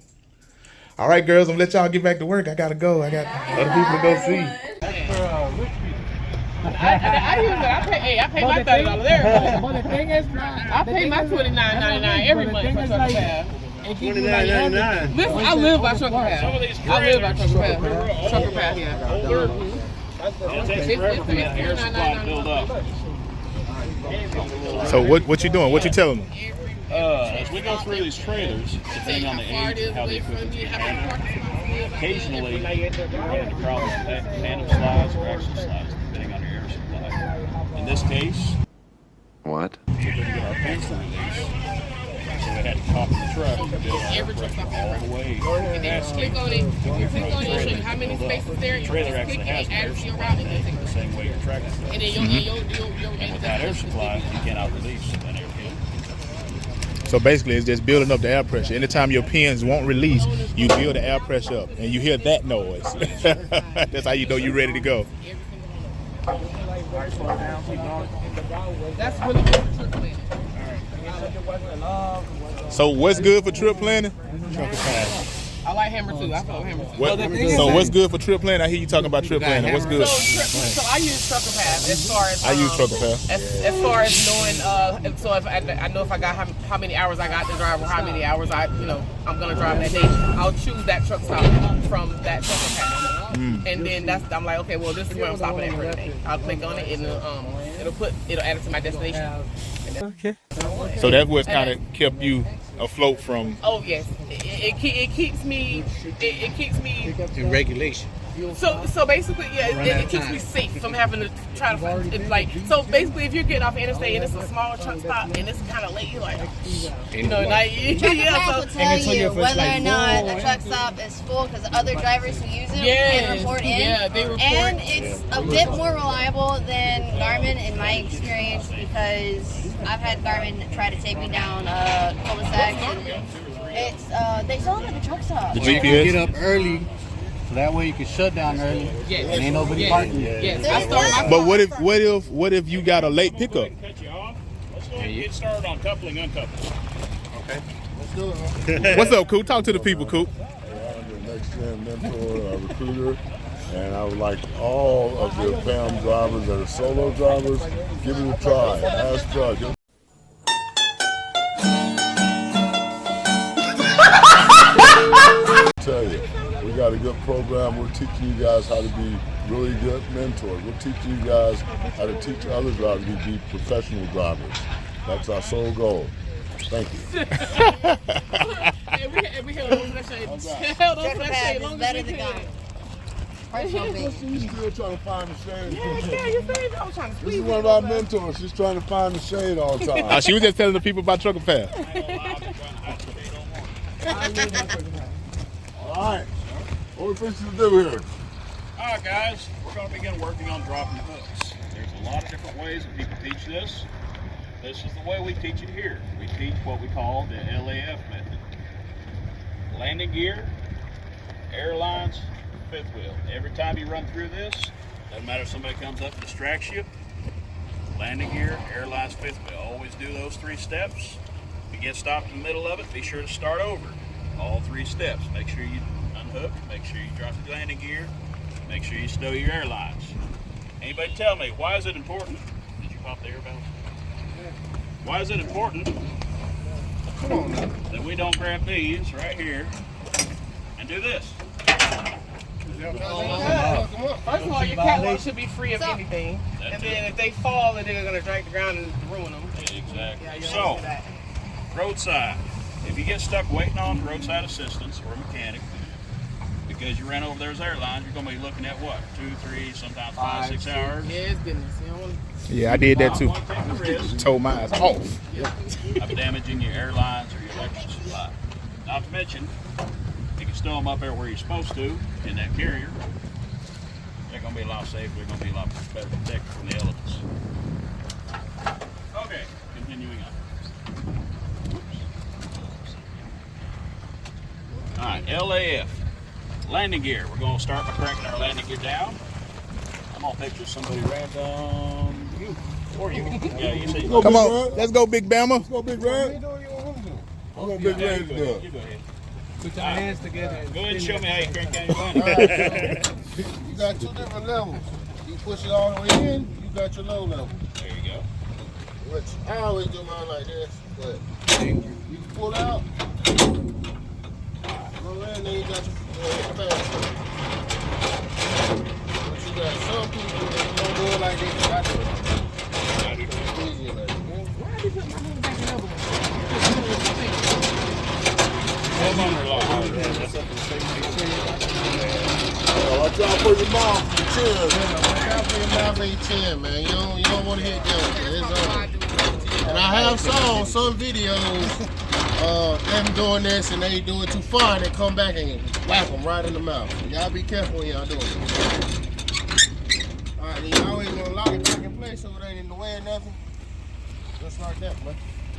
All right, girls, I'm gonna let y'all get back to work. I gotta go. I got other people to go see. I pay my $30 there. But the thing is, I pay my $29.99 every month for trucker pass. $29.99. Listen, I live by trucker pass. I live by trucker pass. Trucker pass, yeah. So what you doing? What you telling them? As we go through these trailers, depending on the age and how the equipment's being handled, occasionally you run into problems with tandem slides or axle slides, depending on your air supply. In this case, What? we couldn't get our pins to release, so we had to cop the truck and build our air pressure all the way. And then click on it. If you click on it, it'll show you how many spaces there. The trailer actually has an air supply in it, the same way your tractor does. And then And without air supply, you cannot release an air pin. So basically, it's just building up the air pressure. Anytime your pins won't release, you build the air pressure up, and you hear that noise. That's how you know you're ready to go. That's really good for trip planning. So what's good for trip planning? I like Hammer too. I follow Hammer too. So what's good for trip planning? I hear you talking about trip planning. What's good? So I use Trucker Pass as far as I use Trucker Pass. as far as knowing. So if I know if I got how many hours I got to drive or how many hours I'm gonna drive that day, I'll choose that truck stop from that Trucker Pass. And then I'm like, okay, well, this is where I'm stopping at for the day. I'll click on it and it'll add it to my destination. Okay. So that's what's kind of kept you afloat from. Oh yes, it keeps me in regulation. So basically, yeah, it keeps me safe from having to try to find it. Like, so basically, if you're getting off the interstate and it's a smaller truck stop and it's kind of late, you're like, Trucker Pass will tell you whether or not a truck stop is full because other drivers who use it can report in. Yeah, they report. And it's a bit more reliable than Garmin in my experience because I've had Garmin try to take me down cul-de-sacs and it's they sell it at the truck stop. The You GPS. get up early, so that way you can shut down early. Yes. And ain't nobody parking. Yes, I started. But what if you got a late pickup? Cut you off. Let's go and get started on coupling, uncoupling. Okay. Let's do it. What's up, Coop? Talk to the people, Coop. I'm the next gen mentor, recruiter, and I would like all of the PAM drivers that are solo drivers, give it a try. Ask try. Tell you, we got a good program. We're teaching you guys how to be really good mentors. We're teaching you guys how to teach other drivers to be professional drivers. That's our sole goal. Thank you. And we held on to that shade. Held on to that shade long as we could. She's still trying to find the shade. Yeah, you see, I was trying to This squeeze is one of our mentors. She's trying to find the shade all the time. She was just telling the people about Trucker Pass. All right. What we fixing to do here? All right, guys, we're going to begin working on dropping hooks. There's a lot of different ways that people teach this. This is the way we teach it here. We teach what we call the LAF method. Landing gear, airlines, fifth wheel. Every time you run through this, doesn't matter if somebody comes up and distracts you, landing gear, airlines, fifth wheel. Always do those 3 steps. If you get stopped in the middle of it, be sure to start over. All 3 steps. Make sure you unhook, make sure you drop the landing gear, make sure you stow your airlines. Anybody tell me, why is it important? Did you pop the air valve? Why is it important that we don't grab these right here and do this? First of all, your catwalk should be free of anything. And then if they fall, then they're going to drag the ground and ruin them. Exactly. Yeah, So, roadside. If you get stuck waiting on roadside assistance or a mechanic, because you ran over those airlines, you're going to be looking at what? 2, 3, sometimes 5, 6 hours? Yeah, it's goodness. You don't want Yeah, I did that too. Take the risk Told mine off. of damaging your airlines or your electric supply. Not to mention, you can stow them up there where you're supposed to in that carrier. They're going to be a lot safer. They're going to be a lot better protected from the elements. Okay, continuing on. All right, LAF, landing gear. We're going to start by cracking our landing gear down. I'm going to picture somebody random. You. Or you. Yeah, you see. Come on, let's go, Big Bama. Let's go, Big Red. I'm going Big Red to do it. You go ahead. Put your hands together. Go ahead and show me how you crank down your landing. You got 2 different levels. You push it all the way in, you got your low level. There you go. Which I always do mine like this, but you can pull out. Roll in, then you got your fast. But you got some people that don't do it like this. I do it. It's easier like this. Why did you put my hand back in the other one? Watch out for your mouth, your chin. Watch out for your mouth and your chin, man. You don't want to hit them. And I have saw some videos them doing this and they do it too far and they come back and whack them right in the mouth. Y'all be careful when y'all doing it. Alright, then you always want to lock it back in place so it ain't in the way or nothing. Just like that, man.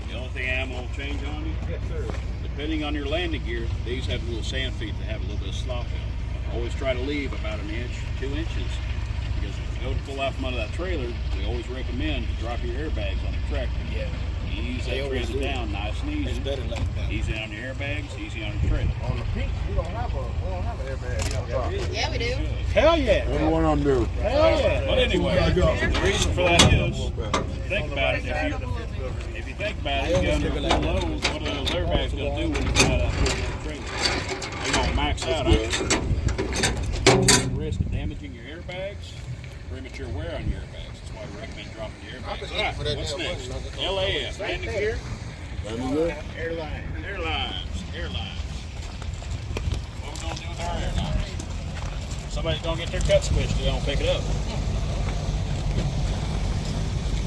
The only thing I'm going to change on you, depending on your landing gear, these have little sand feet that have a little bit of slop in them. Always try to leave about 1 inch, 2 inches, because if you go to pull out from under that trailer, we always recommend to drop your airbags on the tractor. Yeah. Ease that transit down nice and easy. It's better like that. Easy on your airbags, easy on your trailer. On the peak, we don't have an airbag. Yeah, we do. Hell yeah. What do you want to do? Hell yeah. But anyway, the reason for that is, think about it, if you think about it, you got under full loads, what are those airbags going to do when you fly out through the trailer? They're going to max out, aren't you? Risk of damaging your airbags, premature wear on your airbags. That's why we recommend dropping your airbags. All right, what's next? LAF, landing gear? Airlines. What we going to do with our airlines? Somebody's going to get their cut switched, they don't pick it up.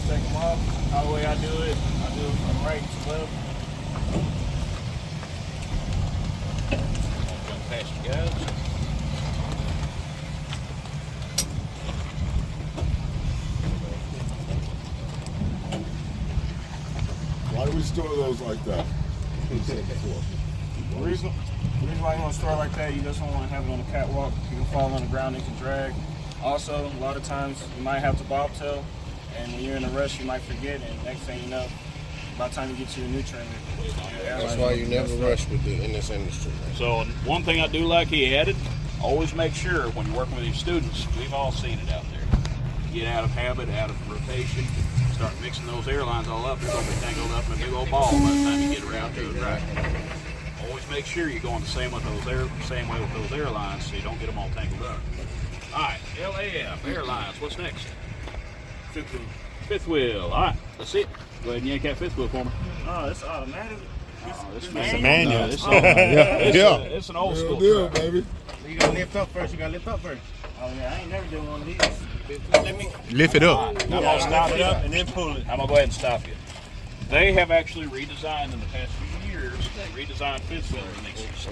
Take them off. How the way I do it from right to left. Jump past you guys. Why do we store those like that? The reason why you want to store it like that, you just don't want to have it on the catwalk. You can fall on the ground, it can drag. Also, a lot of times you might have to bobtail, and when you're in a rush, you might forget, and next thing you know, by the time you get to your new trimmer. That's why you never rush in this industry. Man. So one thing I do like he added, always make sure when you're working with your students, we've all seen it out there. Get out of habit, out of rotation, start mixing those airlines all up, they're going to be tangled up in a big old ball by the time you get around to it right. Always make sure you're going the same way with those airlines so you don't get them all tangled up. All right, LAF, airlines, what's next? Fifth wheel. All right, that's it. Go ahead and yank that fifth wheel for me. Oh, it's automatic. It's manual. It's an old school deal, truck. baby. You gotta lift up first. Oh yeah, I ain't never done one of these. Let me Lift it up. I'm gonna stop it you. up and then pull it. I'm gonna go ahead and stop you. They have actually redesigned in the past few years. They redesigned fifth wheel mixers.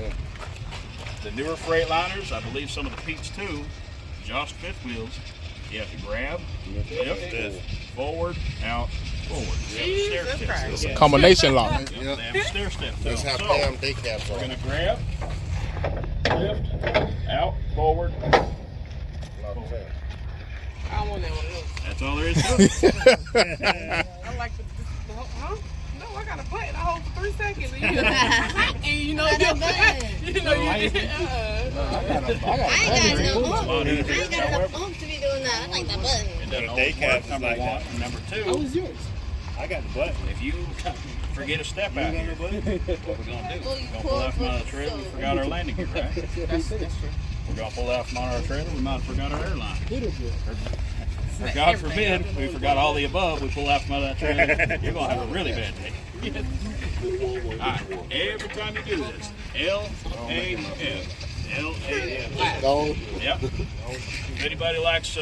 The newer Freightliners, I believe some of the Peaks too, just fifth wheels. You have to grab, lift, forward, out, forward. Jesus Christ. It's a combination lock. They have a stair step. That's how So, damn day caps we're are. gonna grab, lift, out, forward. I don't want that one of those. That's all there is to it. I like the huh? No, I got a button. I hold for 3 seconds. And you know, Got a button. you know, you I ain't got no oomph to be doing that. I like that button. It doesn't Day always caps work, is number like one. that. And number two, yours? I got the button. if you forget a step out here, what we're gonna do? Well, We're you gonna pull out from under the trailer. We forgot our landing gear, right? That's true. We're gonna pull out from under our trailer. We might have forgot our airline. Or God forbid, we forgot all the above. We pull out from under that trailer. You're gonna have a really bad day. All right. Every time you do this, LAF. LAF. Yep. If anybody likes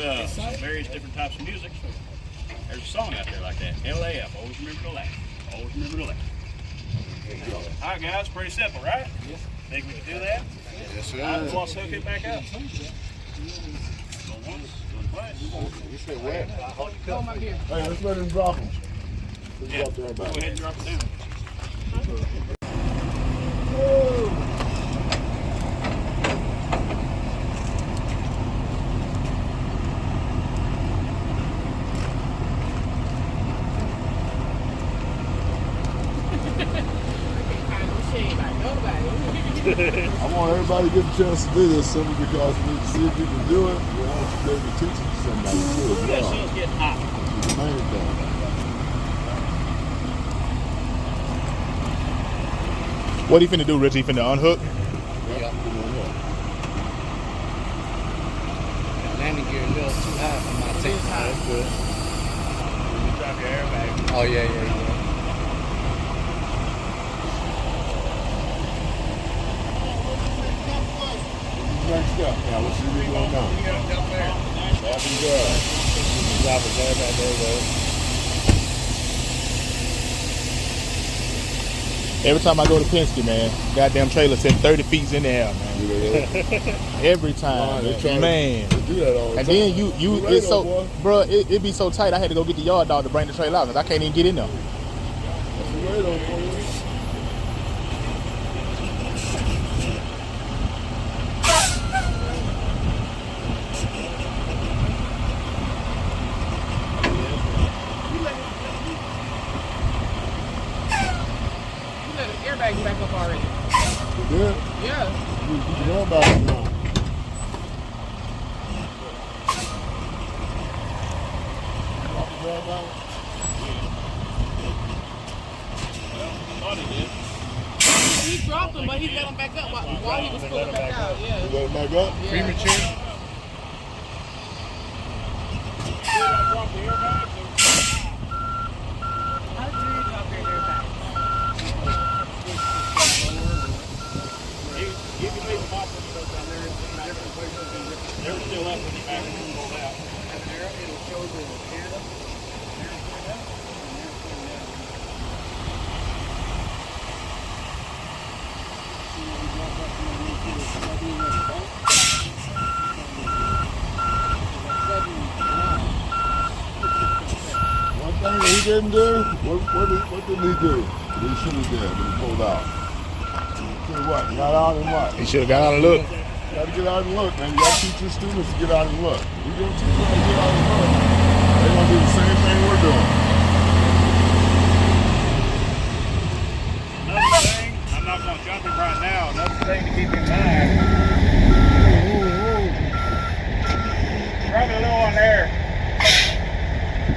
various different types of music, there's a song out there like that. LAF. Always remember to laugh. Always remember to laugh. All right, guys. Pretty simple, right? Yes. Think we can do that? Yes, sir. All right, let's hook it back up. Going once, going twice. You said wet. Hey, let's let him drop them. Yeah. Go ahead and drop it down. She ain't like nobody. I want everybody to get a chance to do this simply because we need to see if you can do it. We want you to be able to teach it to somebody too as well. She's getting hot. That's the main thing. What he finna do, Rich? He finna unhook? Yeah. Landing gear a little too high for my tape. That's good. You drop your airbag. Oh, yeah. Next step. Now let's see what's going on. That's good. Drop his airbag. There you go. Every time I go to Penske, man, goddamn trailer sitting 30 feet in the air, man. Every time, man. They do that all the And time. then you it's so, bro, it be so tight. I had to go get the yard dog to bring the trailer out because I can't even get in there. That's the way though, for you. Airbag back up already. Yeah. Yeah. You know about it now. He dropped them, but he let them back up while he was pulling back out. Yeah. You let it back up? Yeah. Premature? You can leave them off when you go down there in different places. They're still up when you back and pull out. And there it'll show the head up. There's going up. And there's going down. See when you drop up and you see the sudden response. One thing that he didn't do, what didn't he do? He should have did when he pulled out. What? Got out and what? He should have got out and looked. You got to get out and look, man. You got to teach your students to get out and look. You don't teach them to get out and look, they're going to do the same thing we're doing. Another thing, I'm not going to jump it right now. Another thing to keep in mind. Probably a little on there.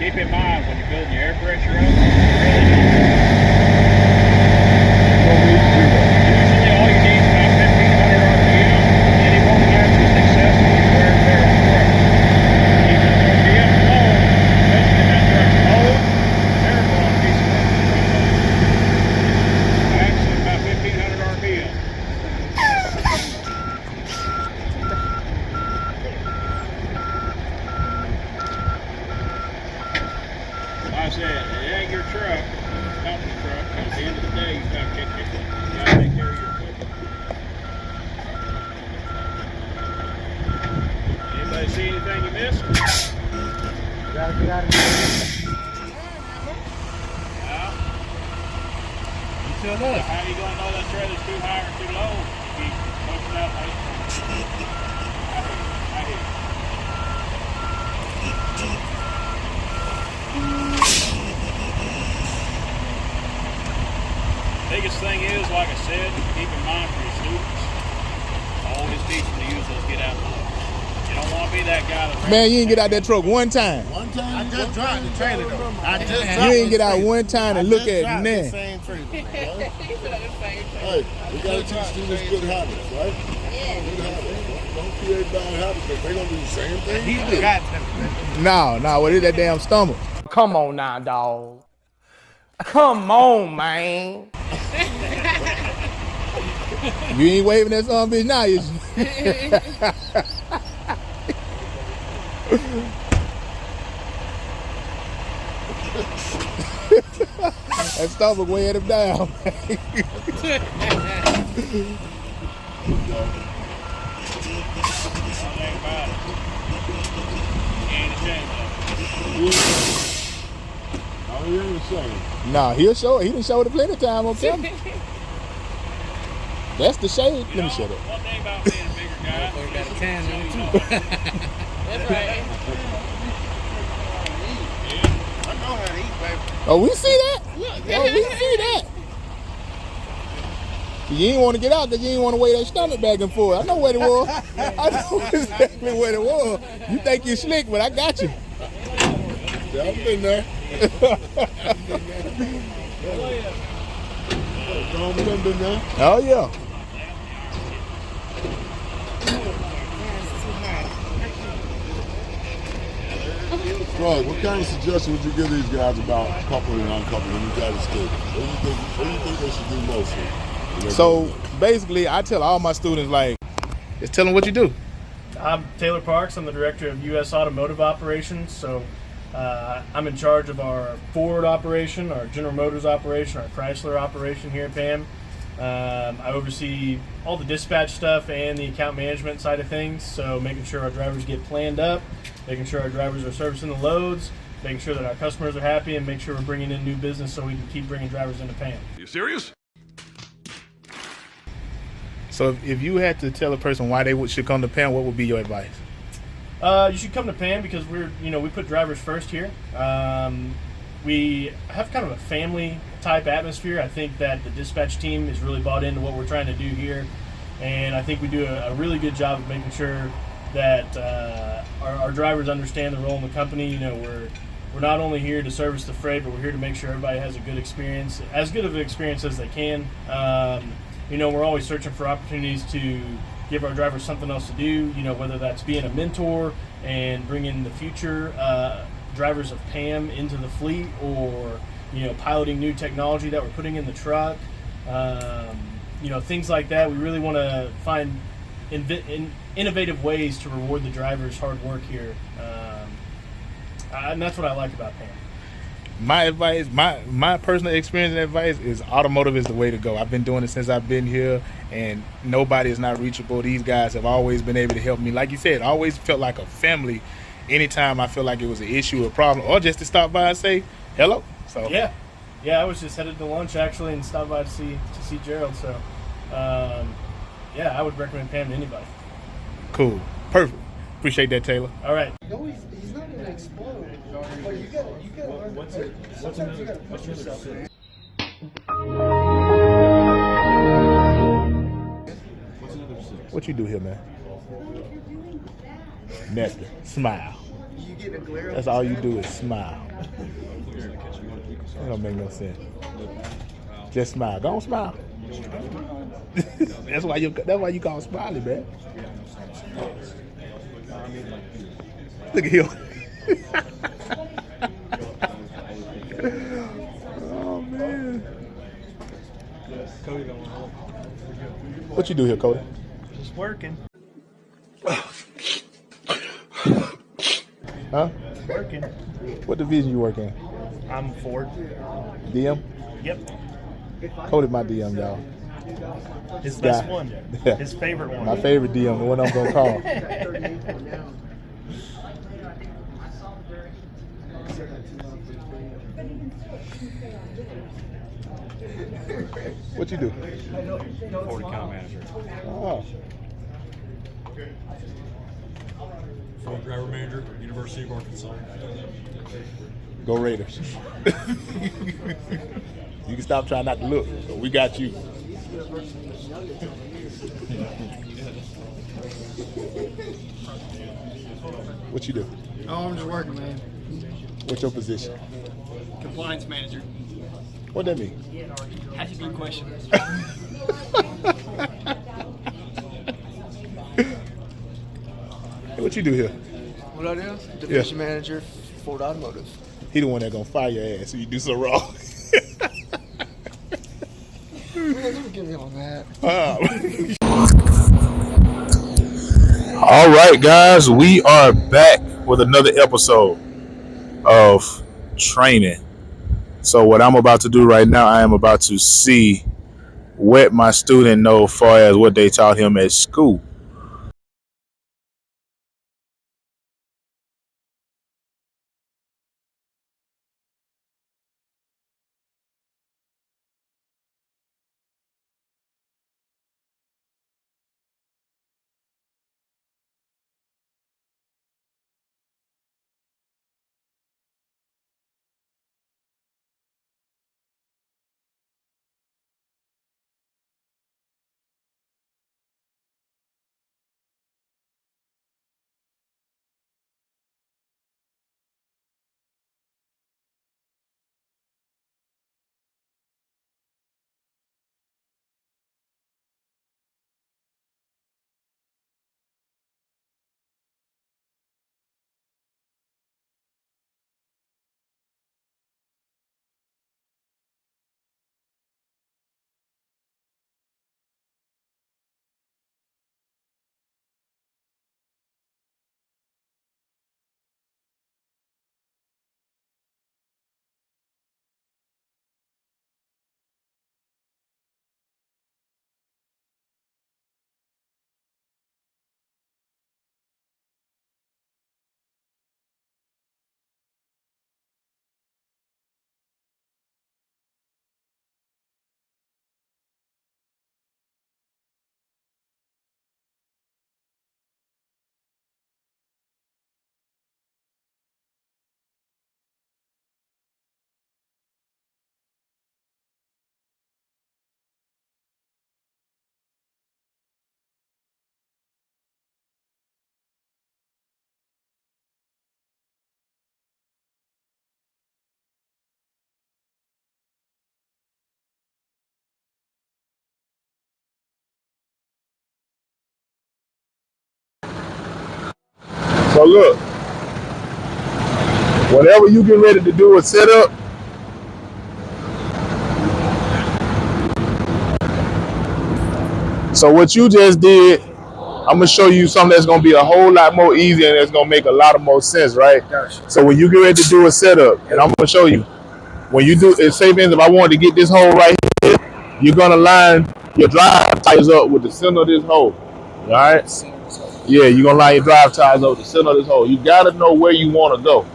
Keep in mind when you're building your air pressure up. Usually all you need is about 1,500 RPM, and it won't have the successful wear and tear on the truck. Keep the RPM low, especially in that truck's old, terrible on a piece of work. Maximum about 1,500 RPM. Like I said, it ain't your truck, it's a company truck, and at the end of the day, you gotta take care of your equipment. Anybody see anything you missed? You gotta get out of here. Yeah. You feel that? How are you gonna know that trailer's too high or too low? You keep pushing out like I hear you. Biggest thing is, like I said, keep in mind for your students, always teach them to use those get out looks. You don't want to be that guy that Man, you didn't get out that truck one time. One time? I just dropped the trailer though. I just You dropped didn't get out one time and look at the nothing. same trailer. Hey, we got to teach students good habits, right? Good habits. Don't create bad habits because they're going to do the same thing you do. No, what is that damn stomach? Come on now, dog. Come on, man. You ain't waving that son bitch now, is That stomach weighing him down. Oh, you ain't ashamed. Nah, he'll show it. He done showed it plenty of time on camera. That's the shade. Let me shut up. One thing about being a bigger guy, We got a can on too. That's right. I know how to eat, baby. Oh, we see that? Oh, we see that. You ain't want to get out because you ain't want to weigh that stomach back and forth. I know what it was. I know exactly what it was. You think you're slick, but I got you. Yeah, I've been there. Been there. Oh, yeah. Bro, what kind of suggestion would you give these guys about coupling and uncoupling when you got to skate? What do you think they should do mostly? So basically, I tell all my students, like, just tell them what you do. I'm Taylor Parks. I'm the director of U.S. Automotive Operations. So I'm in charge of our Ford operation, our General Motors operation, our Chrysler operation here at PAM. I oversee all the dispatch stuff and the account management side of things. So making sure our drivers get planned up, making sure our drivers are servicing the loads, making sure that our customers are happy, and make sure we're bringing in new business so we can keep bringing drivers into PAM. Are you serious? So if you had to tell a person why they should come to PAM, what would be your advice? You should come to PAM because we put drivers first here. We have kind of a family type atmosphere. I think that the dispatch team is really bought into what we're trying to do here, and I think we do a really good job of making sure that our drivers understand the role in the company. You know, we're not only here to service the freight, but we're here to make sure everybody has a good experience, as good of an experience as they can. You know, we're always searching for opportunities to give our drivers something else to do, you know, whether that's being a mentor and bringing the future drivers of PAM into the fleet, or, you know, piloting new technology that we're putting in the truck, you know, things like that. We really want to find innovative ways to reward the drivers' hard work here. And that's what I like about PAM. My advice, my personal experience and advice is automotive is the way to go. I've been doing it since I've been here, and nobody is not reachable. These guys have always been able to help me. Like you said, I always felt like a family anytime I feel like it was an issue or problem, or just to stop by and say hello. So yeah, I was just headed to lunch actually and stopped by to see Gerald. So yeah, I would recommend PAM to anybody. Cool, perfect. Appreciate that, Taylor. All right. No, he's not gonna explode. But you gotta learn. Sometimes you gotta push yourself. What you do here, man? Nothing. Smile. You get a glare. That's all you do is smile. That don't make no sense. Just smile. Don't smile. That's why you call Smiley, man. Look at him. Oh man. What you do here, Cody? Just working. Huh? Working. What division you work in? I'm Ford. DM? Yep. Cody my DM, y'all. His best one. His favorite one. My favorite DM, the one I'm gonna call. What you do? Ford account manager. Oh. Ford driver manager, University of Arkansas. Go Raiders. You can stop trying not to look. But we got you. What you do? Oh, I'm just working, man. What's your position? Compliance manager. What that mean? That's a good question. Hey, what you do here? What I do? Division manager, Ford Automotive. He the one that gonna fire your ass if you do so wrong. Man, don't get me on that. All right, guys, we are back with another episode of training. So what I'm about to do right now, I am about to see what my student know as far as what they taught him at school. So look, whatever you get ready to do a setup, so what you just did, I'm gonna show you something that's gonna be a whole lot more easier and it's gonna make a lot of more sense, right? Gotcha. So when you get ready to do a setup, and I'm gonna show you, when you do, say if I wanted to get this hole right here, you're gonna line your drive tires up with the center of this hole. All right? Yeah, you're gonna line your drive tires up with the center of this hole. You gotta know where you wanna go.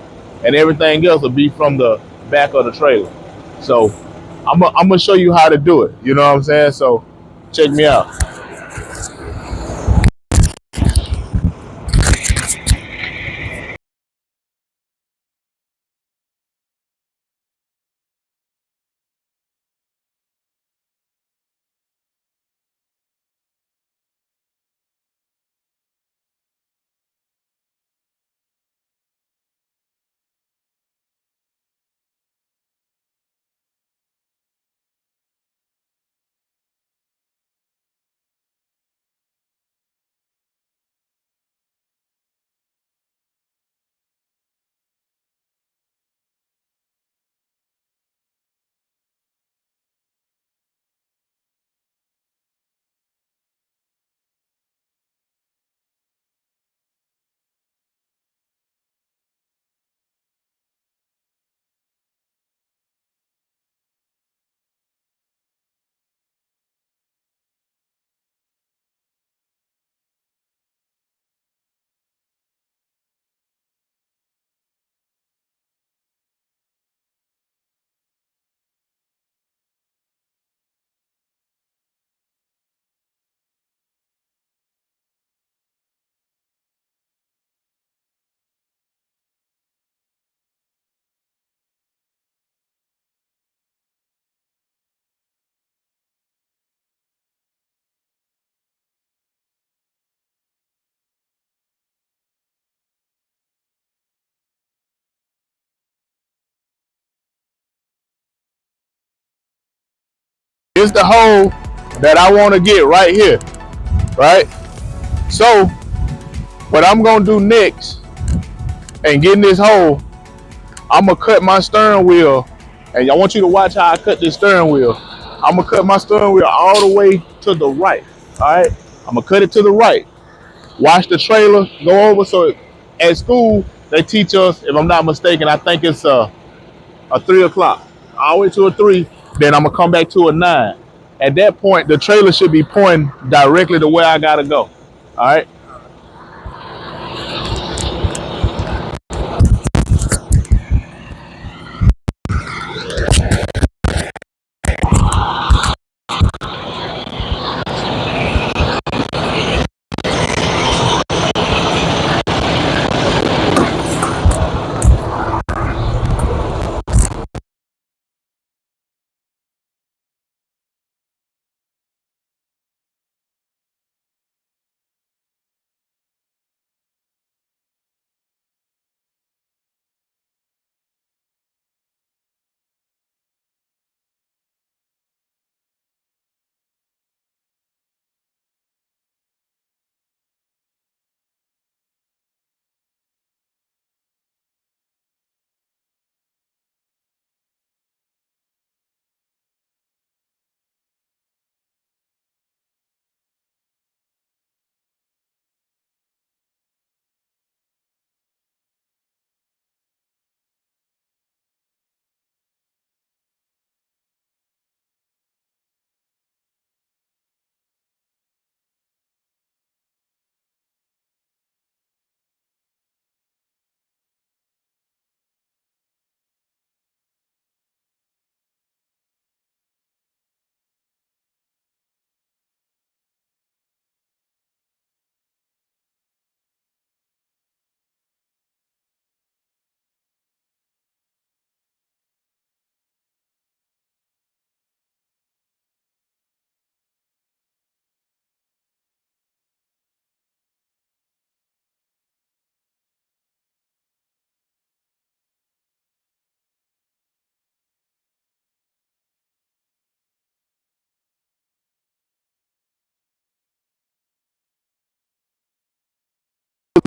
And everything else will be from the back of the trailer. So I'm gonna show you how to do it. You know what I'm saying? So check me out. It's the hole that I want to get right here, right? So what I'm gonna do next and get in this hole, I'm gonna cut my steering wheel, and I want you to watch how I cut this steering wheel. I'm gonna cut my steering wheel all the way to the right. All right, I'm gonna cut it to the right. Watch the trailer go over. So at school they teach us, if I'm not mistaken, I think it's a 3 o'clock, all the way to a 3. Then I'm gonna come back to a 9. At that point, the trailer should be pointing directly to where I gotta go. All right.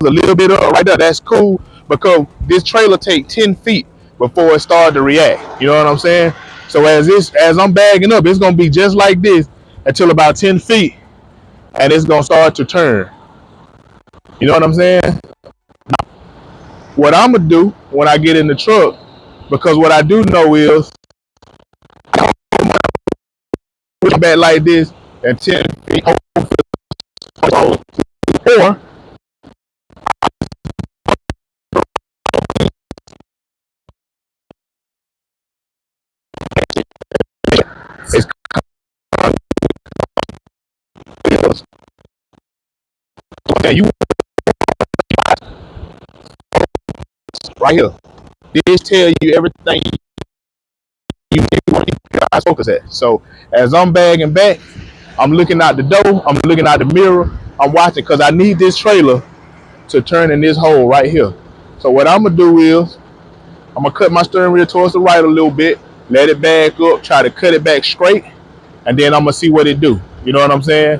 a little bit up right there, that's cool because this trailer take 10 feet before it started to react. You know what I'm saying? So as I'm bagging up, it's gonna be just like this until about 10 feet, and it's gonna start to turn. You know what I'm saying? What I'm gonna do when I get in the truck, because what I do know is push back like this and 10 feet, or it's okay. You right here. This tell you everything you want to keep your eyes focus at. So as I'm bagging back, I'm looking out the door, I'm looking out the mirror, I'm watching because I need this trailer to turn in this hole right here. So what I'm gonna do is I'm gonna cut my steering wheel towards the right a little bit, let it back up, try to cut it back straight, and then I'm gonna see what it do. You know what I'm saying?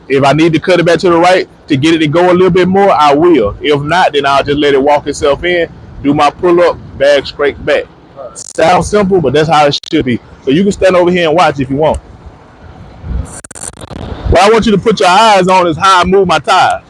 If I need to cut it back to the right to get it to go a little bit more, I will. If not, then I'll just let it walk itself in, do my pull up, bag straight back. Sounds simple, but that's how it should be. So you can stand over here and watch if you want. What I want you to put your eyes on is how I move my tires.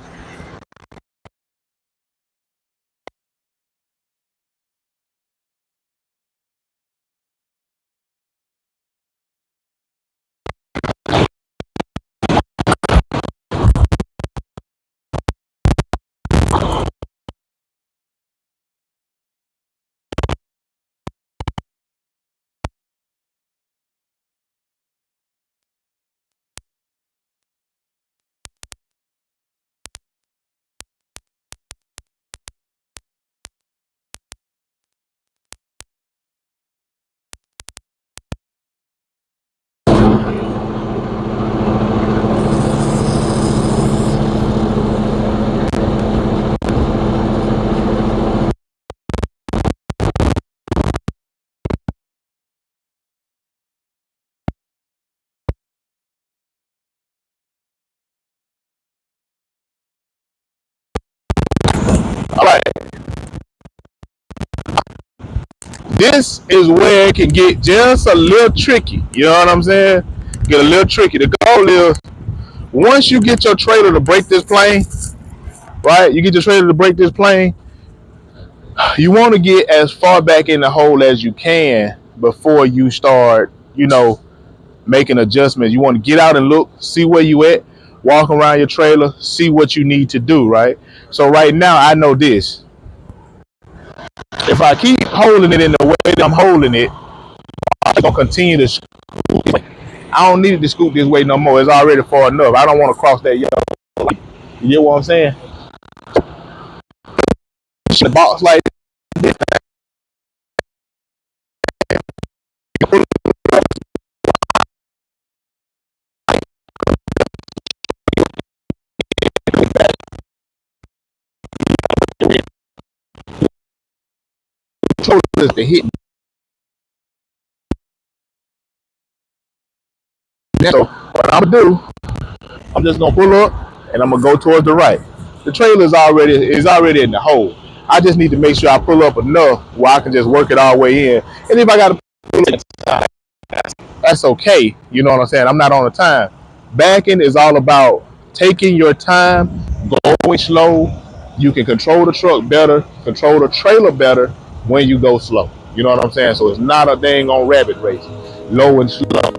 All right. This is where it can get just a little tricky. You know what I'm saying? Get a little tricky. The goal is once you get your trailer to break this plane, right? You get your trailer to break this plane, you want to get as far back in the hole as you can before you start, making adjustments. You want to get out and look, see where you at, walk around your trailer, see what you need to do, right? So right now I know this. If I keep holding it in the way that I'm holding it, I'm gonna continue to scoot. I don't need to scoot this way no more. It's already far enough. I don't want to cross that yellow line. You get what I'm saying? The box like this. To hit. So what I'm gonna do, I'm just gonna pull up and I'm gonna go towards the right. The trailer is already in the hole. I just need to make sure I pull up enough where I can just work it all the way in. And if I gotta pull it, that's okay. You know what I'm saying? I'm not on the time. Backing is all about taking your time, going slow. You can control the truck better, control the trailer better when you go slow. You know what I'm saying? So it's not a dang on rabbit race. Low and slow.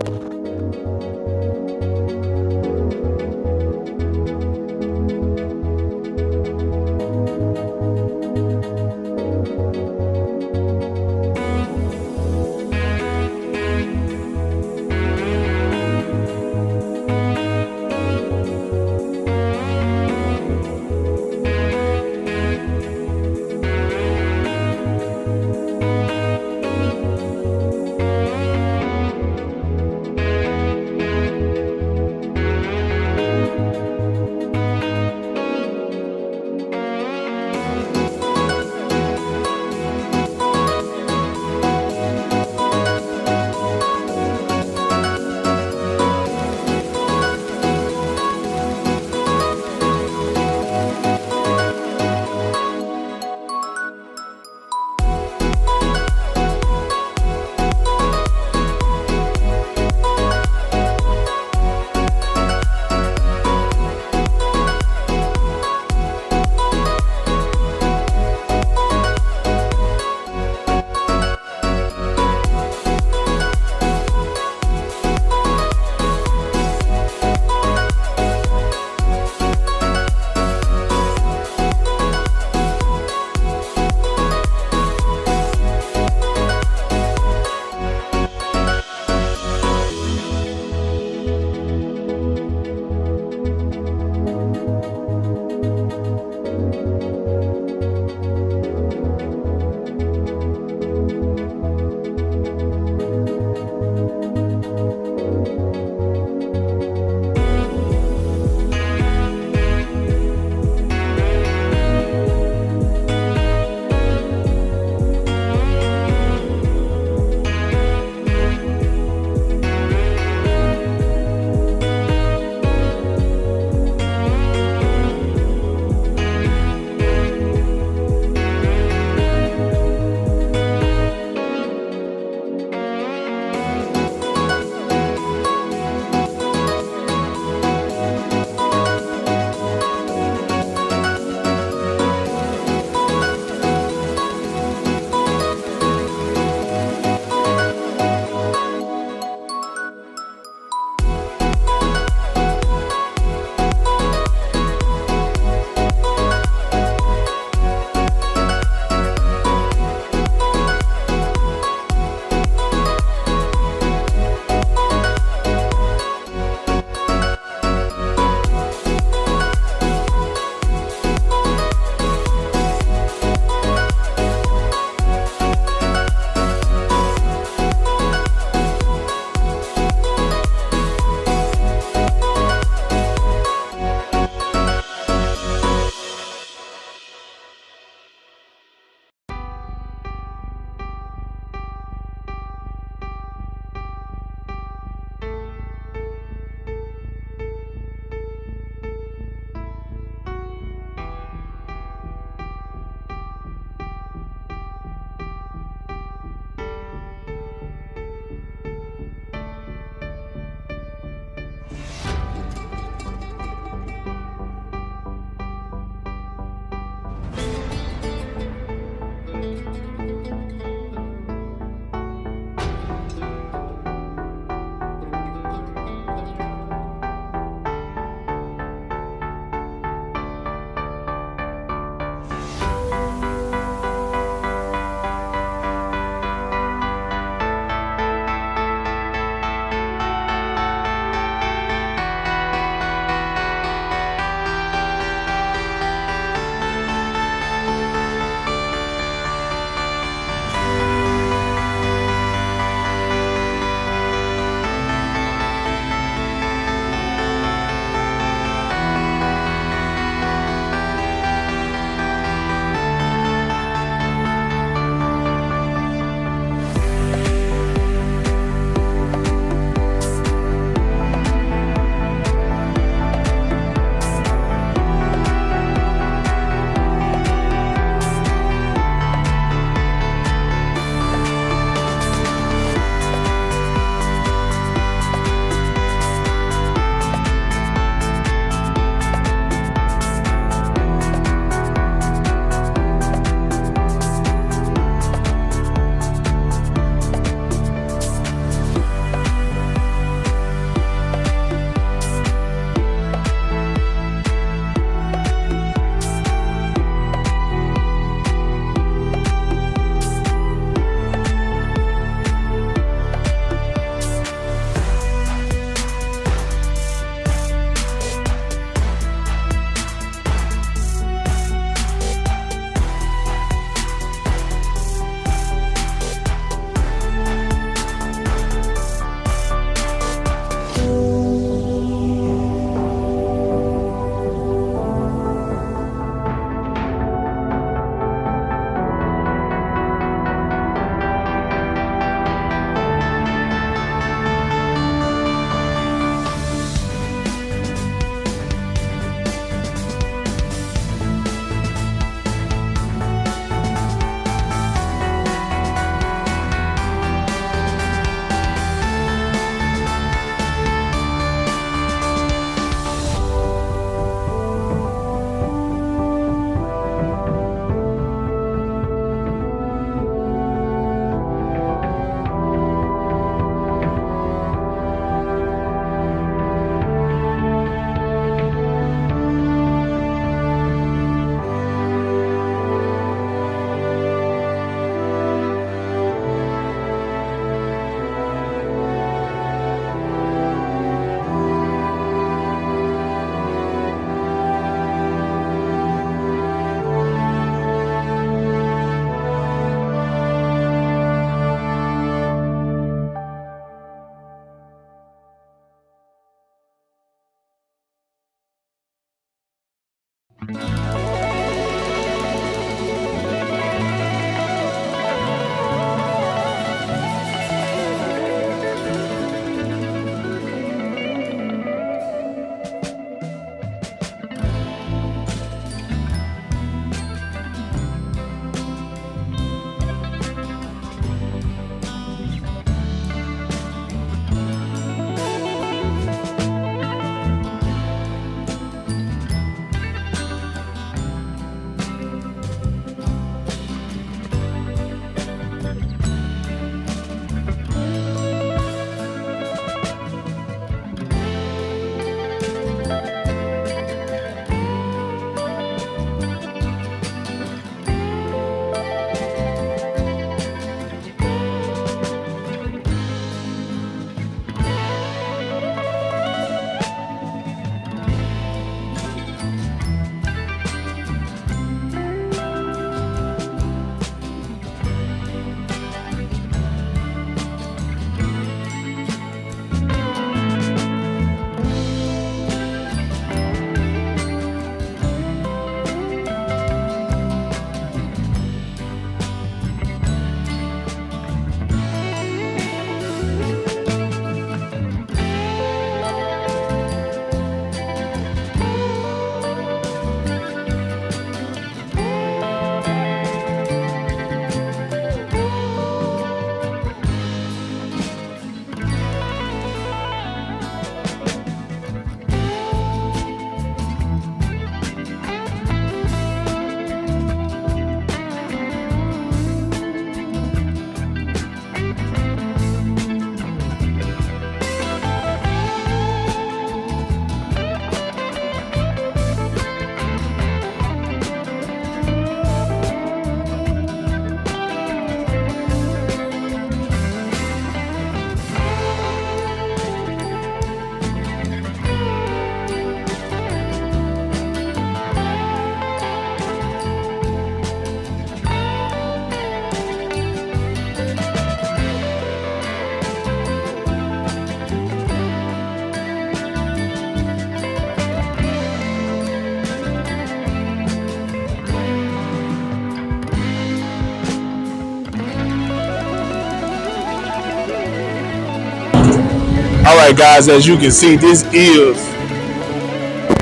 All right, guys, as you can see, this is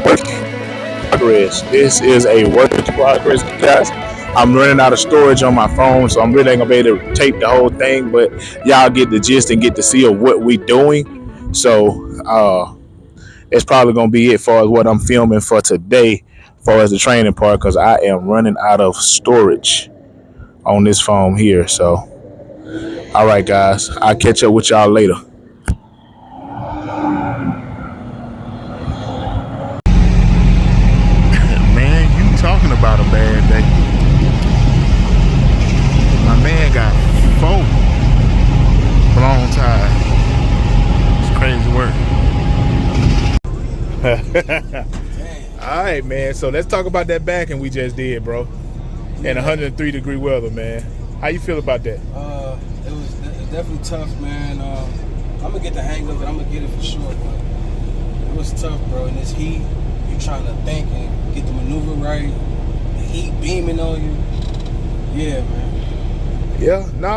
work in progress. This is a work in progress, guys. I'm running out of storage on my phone, so I'm really ain't gonna be able to tape the whole thing, but y'all get the gist and get to see of what we doing. So it's probably gonna be it for what I'm filming for today, as far as the training part, because I am running out of storage on this phone here. So, all right, guys, I'll catch up with y'all later. Talking about a bad day. My man got 4 blown tires. It's crazy work. All right, man. So let's talk about that backing we just did, bro. In 103-degree weather, man. How you feel about that? It was definitely tough, man. I'm gonna get the hang of it. I'm gonna get it for sure. But it was tough, bro. In this heat, you trying to think and get the maneuver right, the heat beaming on you. Yeah, man. Yeah, no,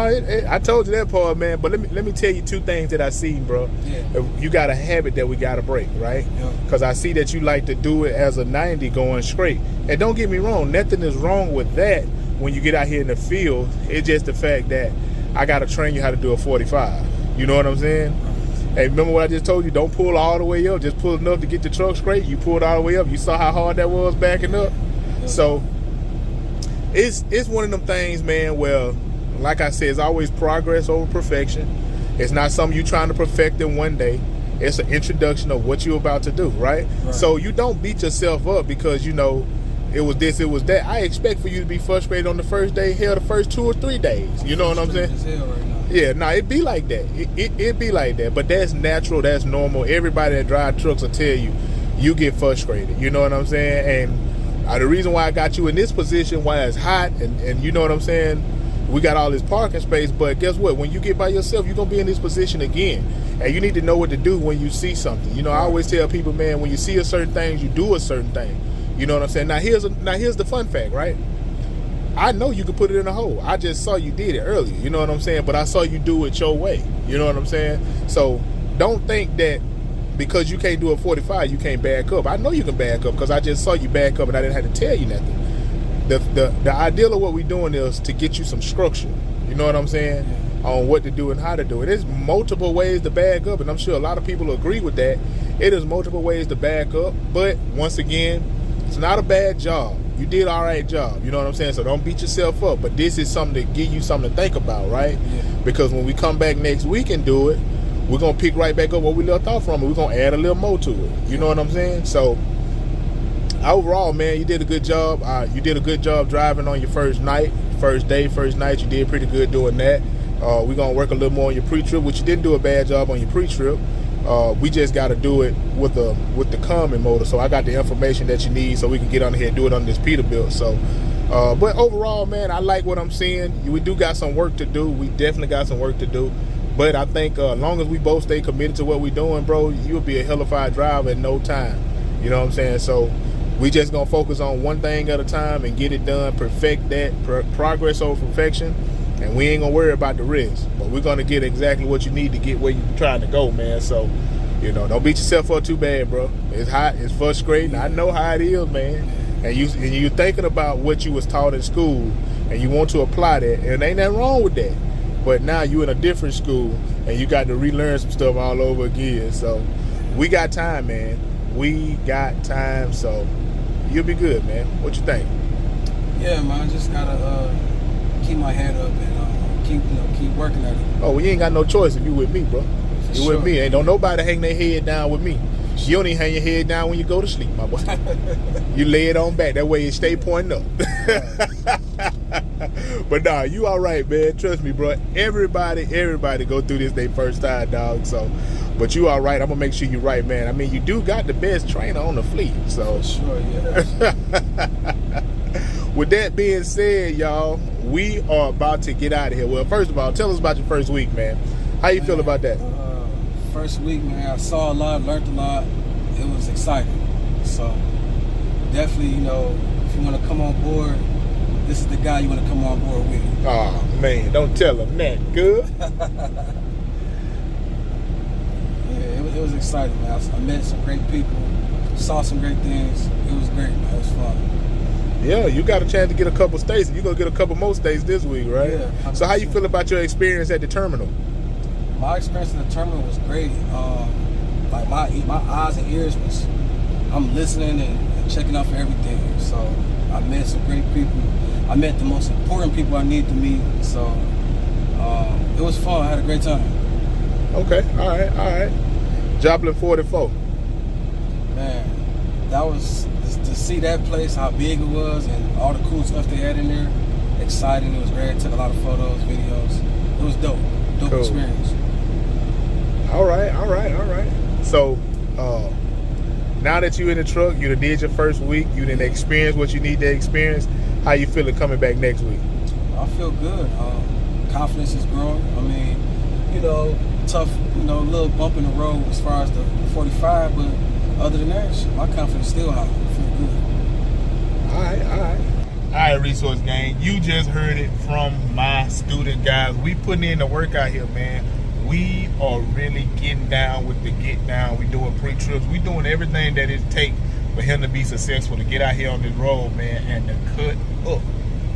I told you that part, man. But let me tell you 2 things that I seen, bro. Yeah. You got a habit that we got to break, right? Because I see that you like to do it as a 90 going straight. And don't get me wrong, nothing is wrong with that when you get out here in the field. It's just the fact that I got to train you how to do a 45. You know what I'm saying? Hey, remember what I just told you? Don't pull all the way up. Just pull enough to get the truck straight. You pulled all the way up. You saw how hard that was backing up. Yeah. So it's one of them things, man, where, like I said, it's always progress over perfection. It's not something you're trying to perfect in one day. It's an introduction of what you're about to do, right? So you don't beat yourself up because, you know, it was this, it was that. I expect for you to be frustrated on the first day, hell, the first 2 or 3 days. You know what I'm saying? Yeah, nah, it be like that. It be like that. But that's natural, that's normal. Everybody that drive trucks will tell you, you get frustrated. You know what I'm saying? And the reason why I got you in this position, why it's hot, and you know what I'm saying, we got all this parking space, but guess what? When you get by yourself, you're going to be in this position again. And you need to know what to do when you see something. You know, I always tell people, man, when you see a certain thing, you do a certain thing. You know what I'm saying? Now here's the fun fact, right? I know you could put it in a hole. I just saw you did it earlier. You know what I'm saying? But I saw you do it your way. You know what I'm saying? So don't think that because you can't do a 45, you can't back up. I know you can back up because I just saw you back up and I didn't have to tell you nothing. The ideal of what we're doing is to get you some structure. You know what I'm saying? On what to do and how to do it. There's multiple ways to back up, and I'm sure a lot of people agree with that. It is multiple ways to back up, but once again, it's not a bad job. You did all right job. You know what I'm saying? So don't beat yourself up. But this is something to give you something to think about, right? Yeah. Because when we come back next week and do it, we're gonna pick right back up where we left off from, and we're gonna add a little more to it. You know what I'm saying? So overall, man, you did a good job. You did a good job driving on your first night, first day, first night. You did pretty good doing that. We're gonna work a little more on your pre-trip, which you didn't do a bad job on your pre-trip. We just got to do it with the common motor. So I got the information that you need, so we can get on here and do it on this Peterbilt. So, but overall, man, I like what I'm seeing. We do got some work to do. We definitely got some work to do. But I think as long as we both stay committed to what we're doing, bro, you'll be a hellified driver in no time. You know what I'm saying? So we just gonna focus on one thing at a time and get it done, perfect that, progress over perfection, and we ain't gonna worry about the rest. But we're gonna get exactly what you need to get where you're trying to go, man. So, you know, don't beat yourself up too bad, bro. It's hot, it's frustrating. I know how it is, man. And you're thinking about what you was taught in school, and you want to apply that, and ain't nothing wrong with that. But now you in a different school, and you got to relearn some stuff all over again. So we got time, man. We got time, so you'll be good, man. What you think? Yeah, man. I just gotta keep my head up and keep working at it. Oh, well, you ain't got no choice if you with me, bro. You with me. Ain't don't nobody hang their head down with me. You don't even hang your head down when you go to sleep, my boy. You lay it on back. That way it stay pointing up. But nah, you all right, man. Trust me, bro. Everybody go through this their first time, dog. So, but you all right. I'm gonna make sure you right, man. I mean, you do got the best trainer on the fleet. So sure, yeah. With that being said, y'all, we are about to get out of here. Well, first of all, tell us about your first week, man. How you feel about that? First week, man, I saw a lot, learned a lot. It was exciting. So definitely, if you want to come on board, this is the guy you want to come on board with. Oh, man, don't tell him that. Good? Yeah, it was exciting, man. I met some great people, saw some great things. It was great, man. It was fun. Yeah, you got a chance to get a couple states. You're going to get a couple more states this week, right? Yeah. So how you feel about your experience at the terminal? My experience at the terminal was great. Like my eyes and ears was, I'm listening and checking out for everything. So I met some great people. I met the most important people I need to meet. So it was fun. I had a great time. Okay, all right. Joplin 44. Man, that was, to see that place, how big it was, and all the cool stuff they had in there, exciting. It was great. Took a lot of photos, videos. It was dope. Dope cool. Experience. All right. So, now that you in the truck, you done did your first week, you done experienced what you need to experience, how you feeling coming back next week? I feel good. Confidence is growing. I mean, tough, little bump in the road as far as the 45, but other than that, my confidence still high. I feel good. All right, Resource Gang. You just heard it from my student guys. We putting in the work out here, man. We are really getting down with the get down. We doing pre-trips. We doing everything that it takes for him to be successful, to get out here on this road, man, and to cut up.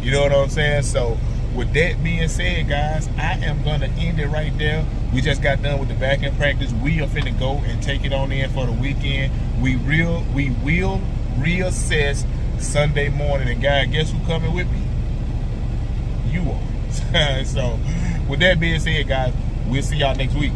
You know what I'm saying? So with that being said, guys, I am going to end it right there. We just got done with the back end practice. We are finna go and take it on in for the weekend. We will reassess Sunday morning. And guys, guess who coming with me? You are. So with that being said, guys, we'll see y'all next week.